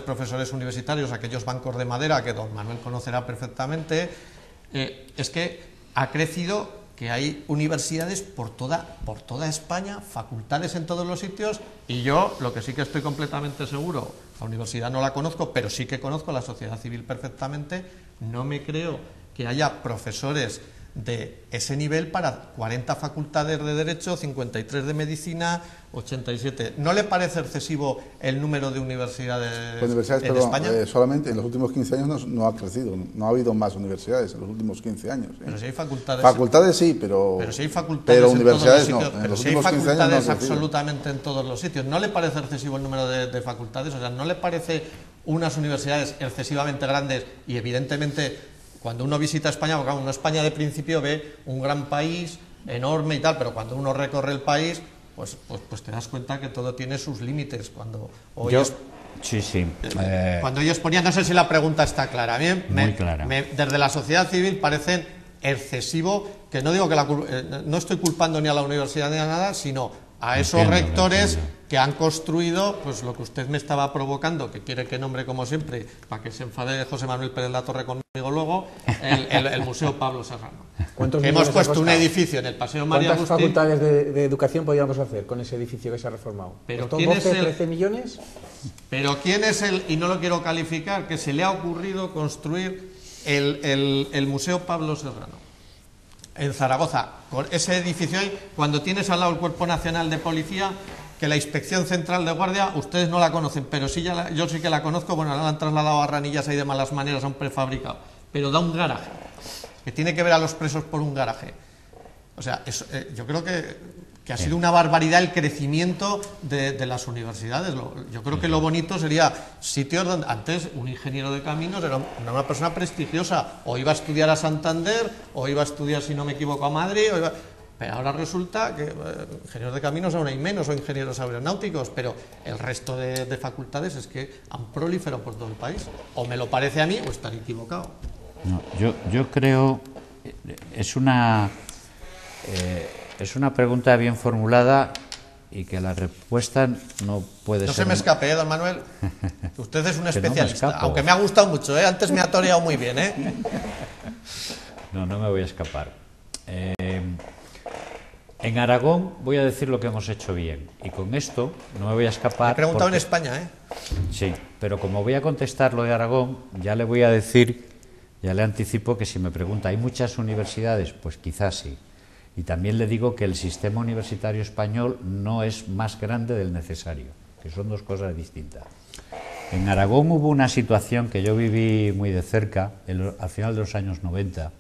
profesores universitarios, aquellos bancos de madera que don Manuel conocerá perfectamente, es que ha crecido que hay universidades por toda España, facultades en todos los sitios, y yo lo que sí que estoy completamente seguro, la universidad no la conozco, pero sí que conozco la sociedad civil perfectamente, no me creo que haya profesores de ese nivel para 40 facultades de Derecho, 53 de Medicina, 87. ¿No le parece excesivo el número de universidades, en España? Solamente en los últimos 15 años no ha crecido, no ha habido más universidades en los últimos 15 años. Pero si hay facultades... Facultades sí, pero si hay facultades pero universidades no. Pero si hay facultades absolutamente en todos los sitios. ¿No le parece excesivo el número de facultades? O sea, ¿no le parece unas universidades excesivamente grandes y evidentemente... Cuando uno visita España, porque uno España de principio ve un gran país enorme y tal, pero cuando uno recorre el país, pues te das cuenta que todo tiene sus límites. Cuando oyes, cuando ellos ponían, no sé si la pregunta está clara. A mí desde la sociedad civil parecen excesivo, que no digo que no estoy culpando ni a la universidad ni a nada, sino a esos rectores que han construido pues lo que usted me estaba provocando, que quiere que nombre como siempre, para que se enfade José Manuel Pérez La Torre conmigo luego, el Museo Pablo Serrano. Hemos puesto un edificio en el Paseo María Agustín. ¿Cuántas facultades de educación podríamos hacer con ese edificio que se ha reformado? Pero ¿12, 13 millones? Pero ¿quién es y no lo quiero calificar, que se le ha ocurrido construir el Museo Pablo Serrano? En Zaragoza, con ese edificio ahí, cuando tienes al lado el Cuerpo Nacional de Policía, que la Inspección Central de Guardia, ustedes no la conocen, pero sí yo sí que la conozco, bueno, la han trasladado a Ranillas ahí de malas maneras a un prefabricado, pero da un garaje, que tiene que ver a los presos por un garaje. O sea, yo creo que ha sido una barbaridad el crecimiento de las universidades. Yo creo que lo bonito sería sitios donde antes un ingeniero de caminos era una persona prestigiosa, o iba a estudiar a Santander, o iba a estudiar, si no me equivoco, a Madrid, pero ahora resulta que ingenieros de caminos aún hay menos, o ingenieros aeronáuticos, pero el resto de facultades es que han proliferado por todo el país. O me lo parece a mí, o estaré equivocado. No, yo creo, es una pregunta bien formulada y que la respuesta no puede ser... No se me escape, don Manuel. Usted es un especialista, aunque me ha gustado mucho, antes me ha toreado muy bien. No me voy a escapar. En Aragón voy a decir lo que hemos hecho bien, y con esto no me voy a escapar... Me he preguntado en España, Sí, pero como voy a contestar lo de Aragón, ya le voy a decir, ya le anticipo que si me pregunta, ¿hay muchas universidades? Pues quizás sí. Y también le digo que el sistema universitario español no es más grande del necesario, que son dos cosas distintas. En Aragón hubo una situación que yo viví muy de cerca, al final de los años 90,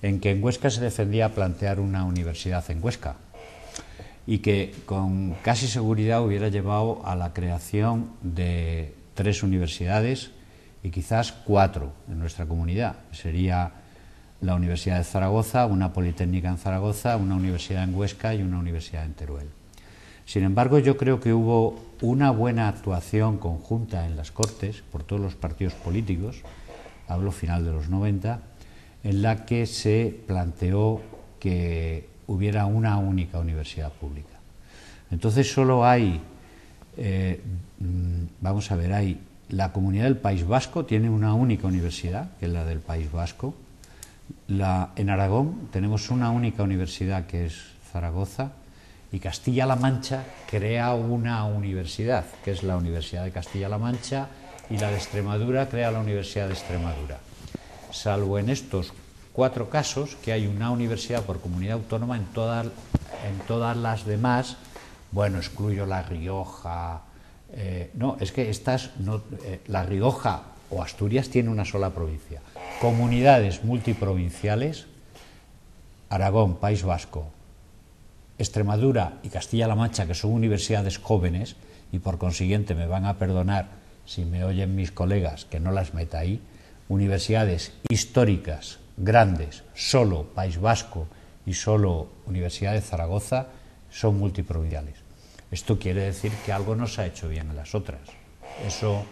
en que en Huesca se defendía plantear una universidad en Huesca y que con casi seguridad hubiera llevado a la creación de 3 universidades y quizás 4 en nuestra comunidad. Sería la Universidad de Zaragoza, una Politécnica en Zaragoza, una universidad en Huesca y una universidad en Teruel. Sin embargo, yo creo que hubo una buena actuación conjunta en las Cortes por todos los partidos políticos, hablo final de los 90, en la que se planteó que hubiera una única universidad pública. Entonces solo hay, hay la Comunidad del País Vasco, tiene una única universidad, que es la del País Vasco. En Aragón tenemos una única universidad, que es Zaragoza, y Castilla-La Mancha crea una universidad, que es la Universidad de Castilla-La Mancha, y la de Extremadura crea la Universidad de Extremadura. Salvo en estos 4 casos, que hay una universidad por comunidad autónoma, en todas las demás, bueno, excluyo La Rioja, La Rioja o Asturias tiene una sola provincia. Comunidades multiprovinciales, Aragón, País Vasco, Extremadura y Castilla-La Mancha, que son universidades jóvenes, y por consiguiente me van a perdonar si me oyen mis colegas que no las meta ahí, universidades históricas, grandes, solo País Vasco y solo Universidad de Zaragoza, son multiprovinciales. Esto quiere decir que algo no se ha hecho bien en las otras. Eso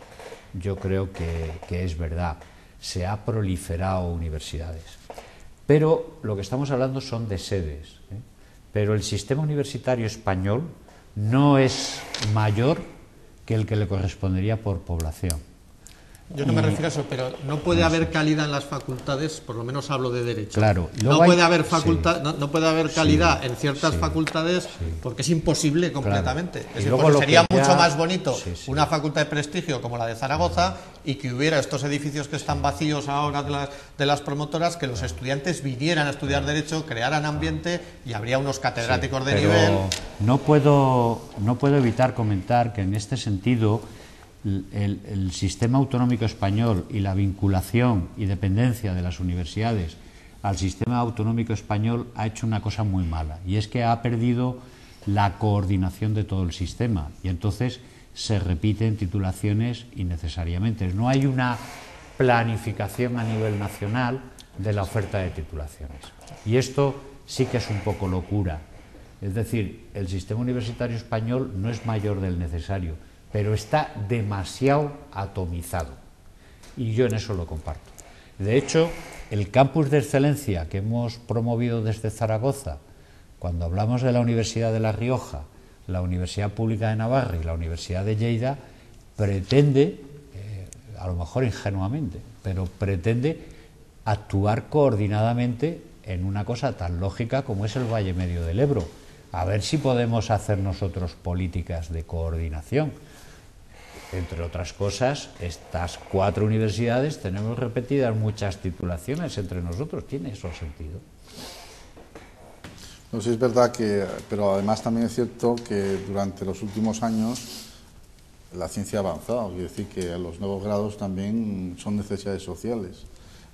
yo creo que es verdad. Se ha proliferado universidades. Pero lo que estamos hablando son de sedes. Pero el sistema universitario español no es mayor que el que le correspondería por población. Yo no me refiero a eso, pero no puede haber calidad en las facultades, por lo menos hablo de derecho. Claro. No puede haber no puede haber calidad en ciertas facultades porque es imposible completamente. Claro. Es decir, pues sería mucho más bonito una facultad de prestigio como la de Zaragoza y que hubiera estos edificios que están vacíos ahora de las promotoras, que los estudiantes vinieran a estudiar derecho, crearan ambiente y habría unos catedráticos de nivel. No puedo evitar comentar que en este sentido el sistema autonómico español y la vinculación y dependencia de las universidades al sistema autonómico español ha hecho una cosa muy mala, y es que ha perdido la coordinación de todo el sistema, y entonces se repiten titulaciones innecesariamente. No hay una planificación a nivel nacional de la oferta de titulaciones, y esto sí que es un poco locura. Es decir, el sistema universitario español no es mayor del necesario, pero está demasiado atomizado, y yo en eso lo comparto. De hecho, el campus de excelencia que hemos promovido desde Zaragoza, cuando hablamos de la Universidad de La Rioja, la Universidad Pública de Navarra y la Universidad de Lleida, pretende, a lo mejor ingenuamente, pero pretende actuar coordinadamente en una cosa tan lógica como es el Valle Medio del Ebro. A ver si podemos hacer nosotros políticas de coordinación. Entre otras cosas, estas 4 universidades tenemos repetidas muchas titulaciones entre nosotros. ¿Tiene eso sentido? No sé, es verdad que, pero además también es cierto que durante los últimos años la ciencia ha avanzado, quiere decir que los nuevos grados también son necesidades sociales.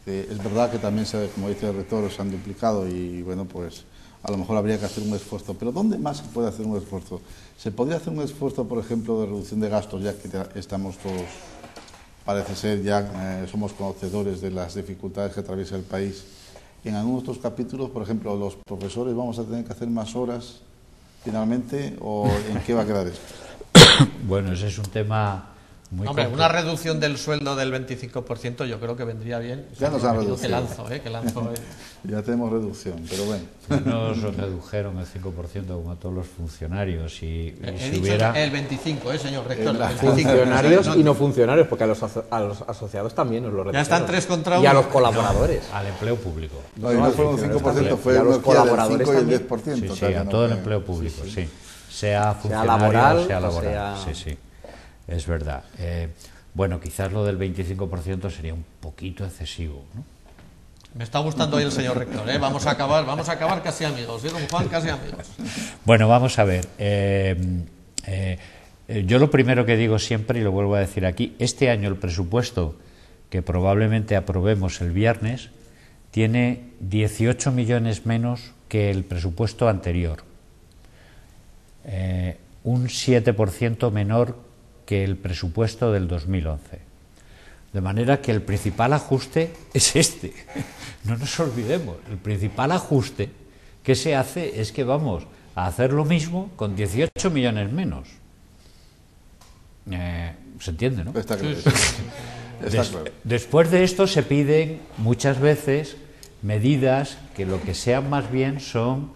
Es verdad que también, como dice el rector, se han duplicado y bueno, pues a lo mejor habría que hacer un esfuerzo, pero ¿dónde más se puede hacer un esfuerzo? ¿Se podría hacer un esfuerzo, por ejemplo, de reducción de gastos, ya que estamos todos, parece ser, ya somos conocedores de las dificultades que atraviesa el país? En algunos otros capítulos, por ejemplo, los profesores vamos a tener que hacer más horas, finalmente, ¿o en qué va a quedar esto? Bueno, ese es un tema muy Hombre, complejo. una reducción del sueldo del 25% yo creo que vendría bien. Ya nos han reducido. Que lanzo. Ya tenemos reducción, pero bueno. Nos redujeron el 5% como a todos los funcionarios, y He si dicho hubiera... el 25, señor rector. El 25. Funcionarios y no funcionarios, porque a los asociados también nos lo redujeron. Ya están 3 contra 1. Y a los colaboradores. al empleo público. No, y no fue un 5%, fue y a los el colaboradores 5 y el también. 10%. Sí, claro, a no todo el fue- empleo público, sí. Sea funcionario laboral, sea o laboral. sea- Sí, es verdad. Bueno, quizás lo del 25% sería un poquito excesivo, ¿no? Me está gustando hoy el señor rector, ¿eh? Vamos a acabar casi amigos, ¿eh, don Juan? Casi amigos. Bueno, vamos a ver. Yo lo primero que digo siempre, y lo vuelvo a decir aquí, este año el presupuesto que probablemente aprobemos el viernes tiene 18 millones menos que el presupuesto anterior, un 7% menor que el presupuesto del 2011. De manera que el principal ajuste es este. No nos olvidemos, el principal ajuste que se hace es que vamos a hacer lo mismo con 18 millones menos. ¿Se entiende, no? Está claro. Está claro. Después de esto se piden muchas veces medidas que lo que sean más bien son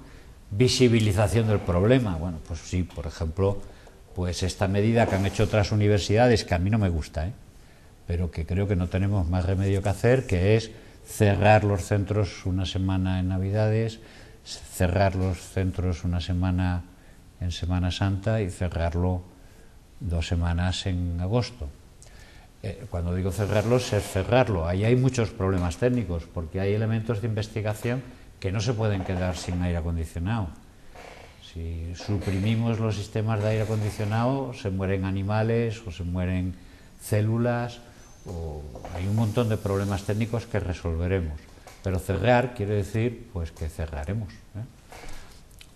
visibilización del problema. Bueno, pues sí, por ejemplo, pues esta medida que han hecho otras universidades, que a mí no me gusta, pero que creo que no tenemos más remedio que hacer, que es cerrar los centros una semana en Navidades, cerrar los centros una semana en Semana Santa y cerrarlo 2 semanas en agosto. Cuando digo cerrarlos, es cerrarlo. Ahí hay muchos problemas técnicos, porque hay elementos de investigación que no se pueden quedar sin aire acondicionado. Si suprimimos los sistemas de aire acondicionado, se mueren animales o se mueren células, o hay un montón de problemas técnicos que resolveremos. Pero cerrar quiere decir pues que cerraremos.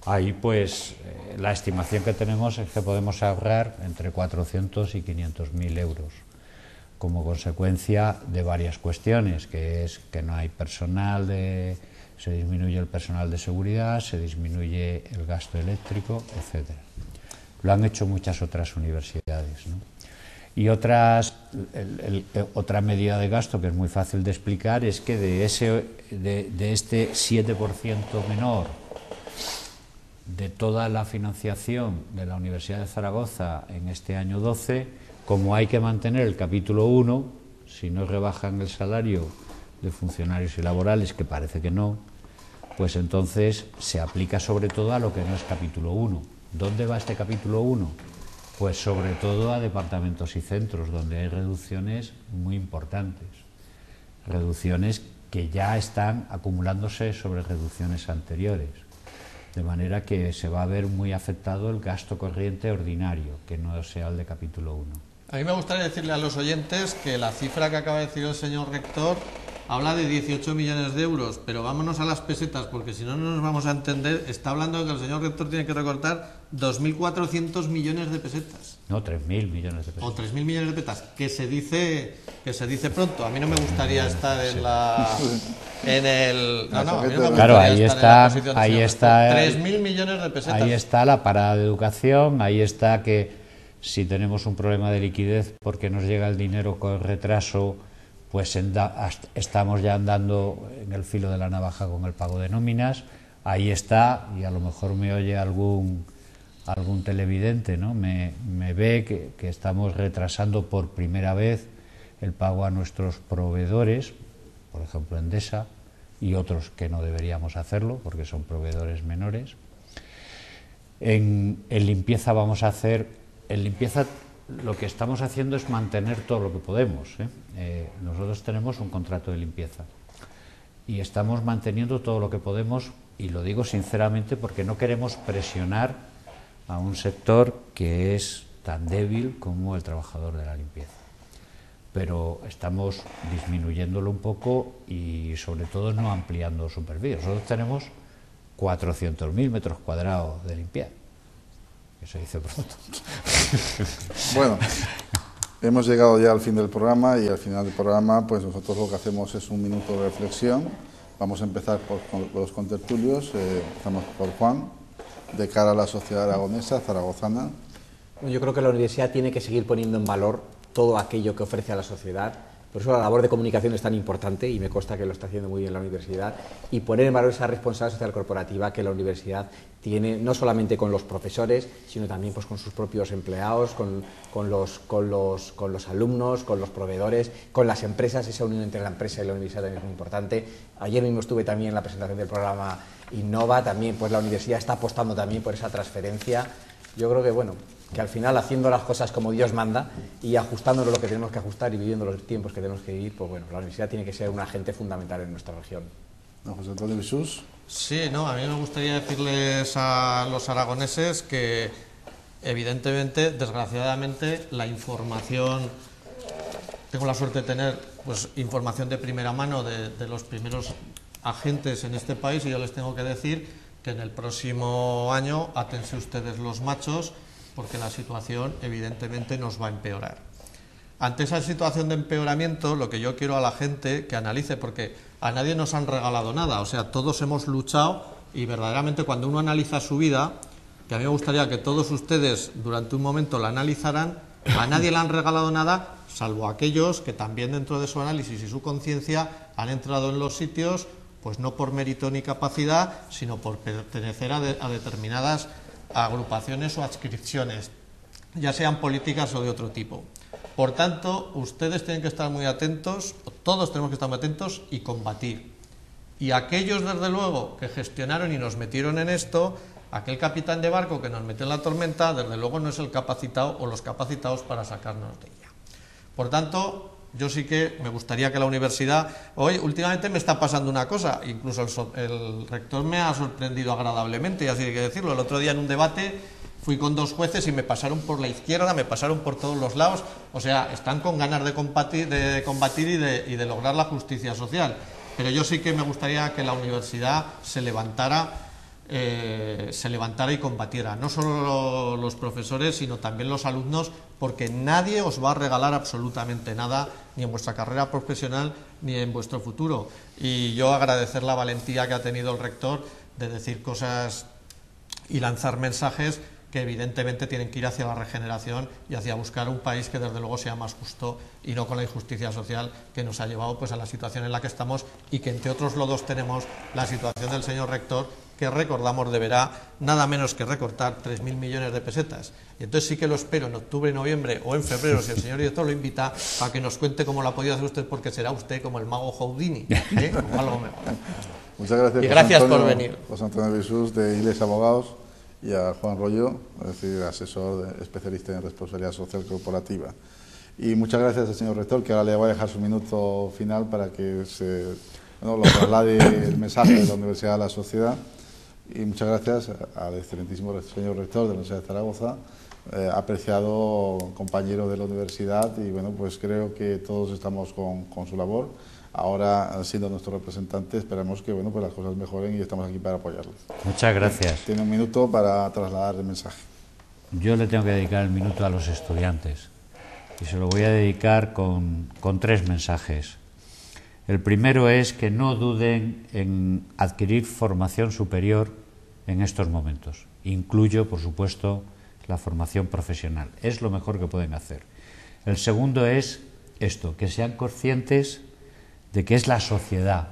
Ahí pues la estimación que tenemos es que podemos ahorrar entre 400 y 500.000 euros como consecuencia de varias cuestiones, que es que no hay personal, se disminuye el personal de seguridad, se disminuye el gasto eléctrico, etcétera. Lo han hecho muchas otras universidades, ¿no? Y otra medida de gasto que es muy fácil de explicar es que de este 7% menor de toda la financiación de la Universidad de Zaragoza en este año 12, como hay que mantener el capítulo 1, si no rebajan el salario de funcionarios y laborales, que parece que no, pues entonces se aplica sobre todo a lo que no es capítulo 1. ¿Dónde va este capítulo 1? Pues sobre todo a departamentos y centros, donde hay reducciones muy importantes, reducciones que ya están acumulándose sobre reducciones anteriores, de manera que se va a ver muy afectado el gasto corriente ordinario, que no sea el de capítulo 1. A mí me gustaría decirle a los oyentes que la cifra que acaba de decir el señor rector habla de 18 millones de euros, pero vámonos a las pesetas, porque si no, no nos vamos a entender. Está hablando de que el señor rector tiene que recortar 2.400 millones de pesetas. No, 3.000 millones de pesetas. O 3.000 millones de pesetas, que se dice pronto. A mí no me gustaría estar en la... En el... No, a mí no me gustaría claro, ahí estar está, en la posición ahí del está, 3.000 millones de pesetas. ahí está la parada de educación, ahí está que si tenemos un problema de liquidez porque nos llega el dinero con retraso, pues estamos ya andando en el filo de la navaja con el pago de nóminas. Ahí está, y a lo mejor me oye algún televidente, ¿no? Me ve que estamos retrasando por primera vez el pago a nuestros proveedores, por ejemplo Endesa, y otros que no deberíamos hacerlo porque son proveedores menores. En limpieza vamos a hacer, en limpieza lo que estamos haciendo es mantener todo lo que podemos, ¿eh? Nosotros tenemos un contrato de limpieza y estamos manteniendo todo lo que podemos, y lo digo sinceramente porque no queremos presionar a un sector que es tan débil como el trabajador de la limpieza. Pero estamos disminuyéndolo un poco y sobre todo no ampliando su perfil. Nosotros tenemos 400.000 metros cuadrados de limpieza. Eso dice pronto. Bueno, hemos llegado ya al fin del programa, y al final del programa pues nosotros lo que hacemos es un minuto de reflexión. Vamos a empezar por los contertulios. Empezamos por Juan, de cara a la sociedad aragonesa, zaragozana. Yo creo que la universidad tiene que seguir poniendo en valor todo aquello que ofrece a la sociedad. Por eso la labor de comunicación es tan importante, y me consta que lo está haciendo muy bien la universidad, y poner en valor esa responsabilidad social corporativa que la universidad tiene, no solamente con los profesores, sino también pues con sus propios empleados, con los alumnos, con los proveedores, con las empresas. Esa unión entre la empresa y la universidad también es muy importante. Ayer mismo estuve también en la presentación del programa Innova, también pues la universidad está apostando también por esa transferencia. Yo creo que bueno, que al final, haciendo las cosas como Dios manda y ajustándonos lo que tenemos que ajustar y viviendo los tiempos que tenemos que vivir, pues bueno, la universidad tiene que ser un agente fundamental en nuestra región. ¿No, José Antonio Bisús? Sí, no, a mí me gustaría decirles a los aragoneses que, evidentemente, desgraciadamente, la información, tengo la suerte de tener pues información de primera mano de los primeros agentes en este país, y yo les tengo que decir que en el próximo año átense ustedes los machos, porque la situación evidentemente nos va a empeorar. Ante esa situación de empeoramiento, lo que yo quiero a la gente que analice, porque a nadie nos han regalado nada, o sea, todos hemos luchado, y verdaderamente cuando uno analiza su vida, que a mí me gustaría que todos ustedes durante un momento la analizaran, a nadie le han regalado nada, salvo aquellos que también dentro de su análisis y su conciencia han entrado en los sitios, pues no por mérito ni capacidad, sino por pertenecer a determinadas agrupaciones o adscripciones, ya sean políticas o de otro tipo. Por tanto, ustedes tienen que estar muy atentos, todos tenemos que estar muy atentos y combatir. Y aquellos, desde luego, que gestionaron y nos metieron en esto, aquel capitán de barco que nos metió en la tormenta, desde luego no es el capacitado o los capacitados para sacarnos de ella. Por tanto, yo sí que me gustaría que la universidad... Hoy, últimamente me está pasando una cosa, incluso el rector me ha sorprendido agradablemente, y así hay que decirlo. El otro día en un debate fui con dos jueces y me pasaron por la izquierda, me pasaron por todos los lados. O sea, están con ganas de combatir y de lograr la justicia social. Pero yo sí que me gustaría que la universidad se levantara y combatiera, no solo los profesores, sino también los alumnos, porque nadie os va a regalar absolutamente nada, ni en vuestra carrera profesional ni en vuestro futuro. Y yo agradecer la valentía que ha tenido el rector de decir cosas y lanzar mensajes que evidentemente tienen que ir hacia la regeneración y hacia buscar un país que desde luego sea más justo, y no con la injusticia social que nos ha llevado pues a la situación en la que estamos, y que entre otros lodos tenemos la situación del señor rector, que que recordamos deberá nada menos que recortar 3.000 millones de pesetas. Y entonces sí que lo espero en octubre, noviembre o en febrero, si el señor director lo invita, para que nos cuente cómo lo ha podido hacer usted, porque será usted como el mago Houdini, o algo mejor. Muchas gracias. Y gracias por venir. José Antonio Jesús, de Iles Abogados, y a Juan Rollo, es decir, asesor especialista en responsabilidad social corporativa. Y muchas gracias al señor rector, que ahora le voy a dejar su minuto final para que lo traslade el mensaje de la Universidad a la sociedad. Y muchas gracias al excelentísimo señor rector de la Universidad de Zaragoza, apreciado compañero de la universidad, y bueno, pues creo que todos estamos con su labor. Ahora, siendo nuestro representante, esperamos que bueno, pues las cosas mejoren y estamos aquí para apoyarles. Muchas gracias. Tiene un minuto para trasladar el mensaje. Yo le tengo que dedicar el minuto a los estudiantes y se lo voy a dedicar con 3 mensajes. El primero es que no duden en adquirir formación superior en estos momentos. Incluyo, por supuesto, la formación profesional. Es lo mejor que pueden hacer. El segundo es esto, que sean conscientes de que es la sociedad,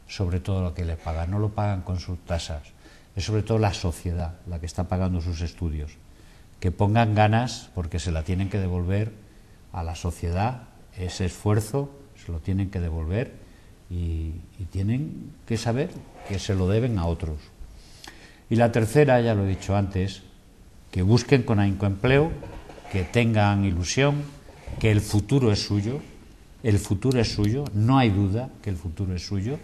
sobre todo, lo que les paga. No lo pagan con sus tasas. Es sobre todo la sociedad la que está pagando sus estudios. Que pongan ganas, porque se la tienen que devolver a la sociedad. Ese esfuerzo se lo tienen que devolver y tienen que saber que se lo deben a otros. Y la tercera, ya lo he dicho antes, que busquen con ahínco empleo, que tengan ilusión, que el futuro es suyo. El futuro es suyo, no hay duda que el futuro es suyo,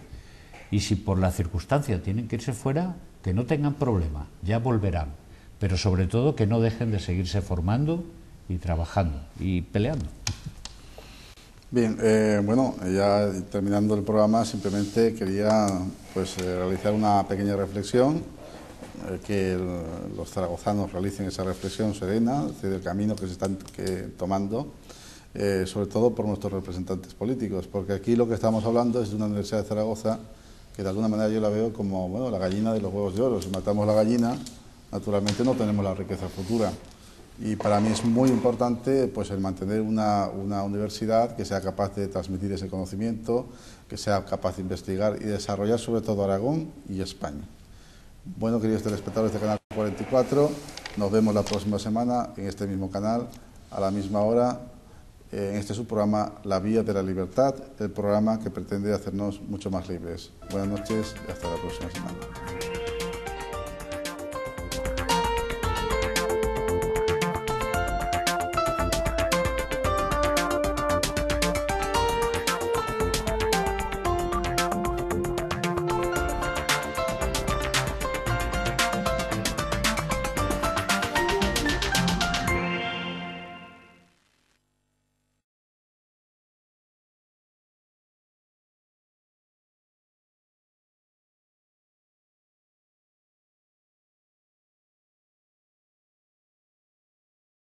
y si por la circunstancia tienen que irse fuera, que no tengan problema, ya volverán, pero sobre todo que no dejen de seguirse formando y trabajando y peleando. Bien, bueno, ya terminando el programa, simplemente quería realizar una pequeña reflexión, que los zaragozanos realicen esa reflexión serena, es decir, del camino que se están tomando, sobre todo por nuestros representantes políticos, porque aquí lo que estamos hablando es de una Universidad de Zaragoza que de alguna manera yo la veo como bueno, la gallina de los huevos de oro. Si matamos la gallina, naturalmente no tenemos la riqueza futura. Y para mí es muy importante pues, el mantener una universidad que sea capaz de transmitir ese conocimiento, que sea capaz de investigar y desarrollar sobre todo Aragón y España. Bueno, queridos telespectadores de Canal 44, nos vemos la próxima semana en este mismo canal, a la misma hora, en este subprograma La Vía de la Libertad, el programa que pretende hacernos mucho más libres. Buenas noches y hasta la próxima semana.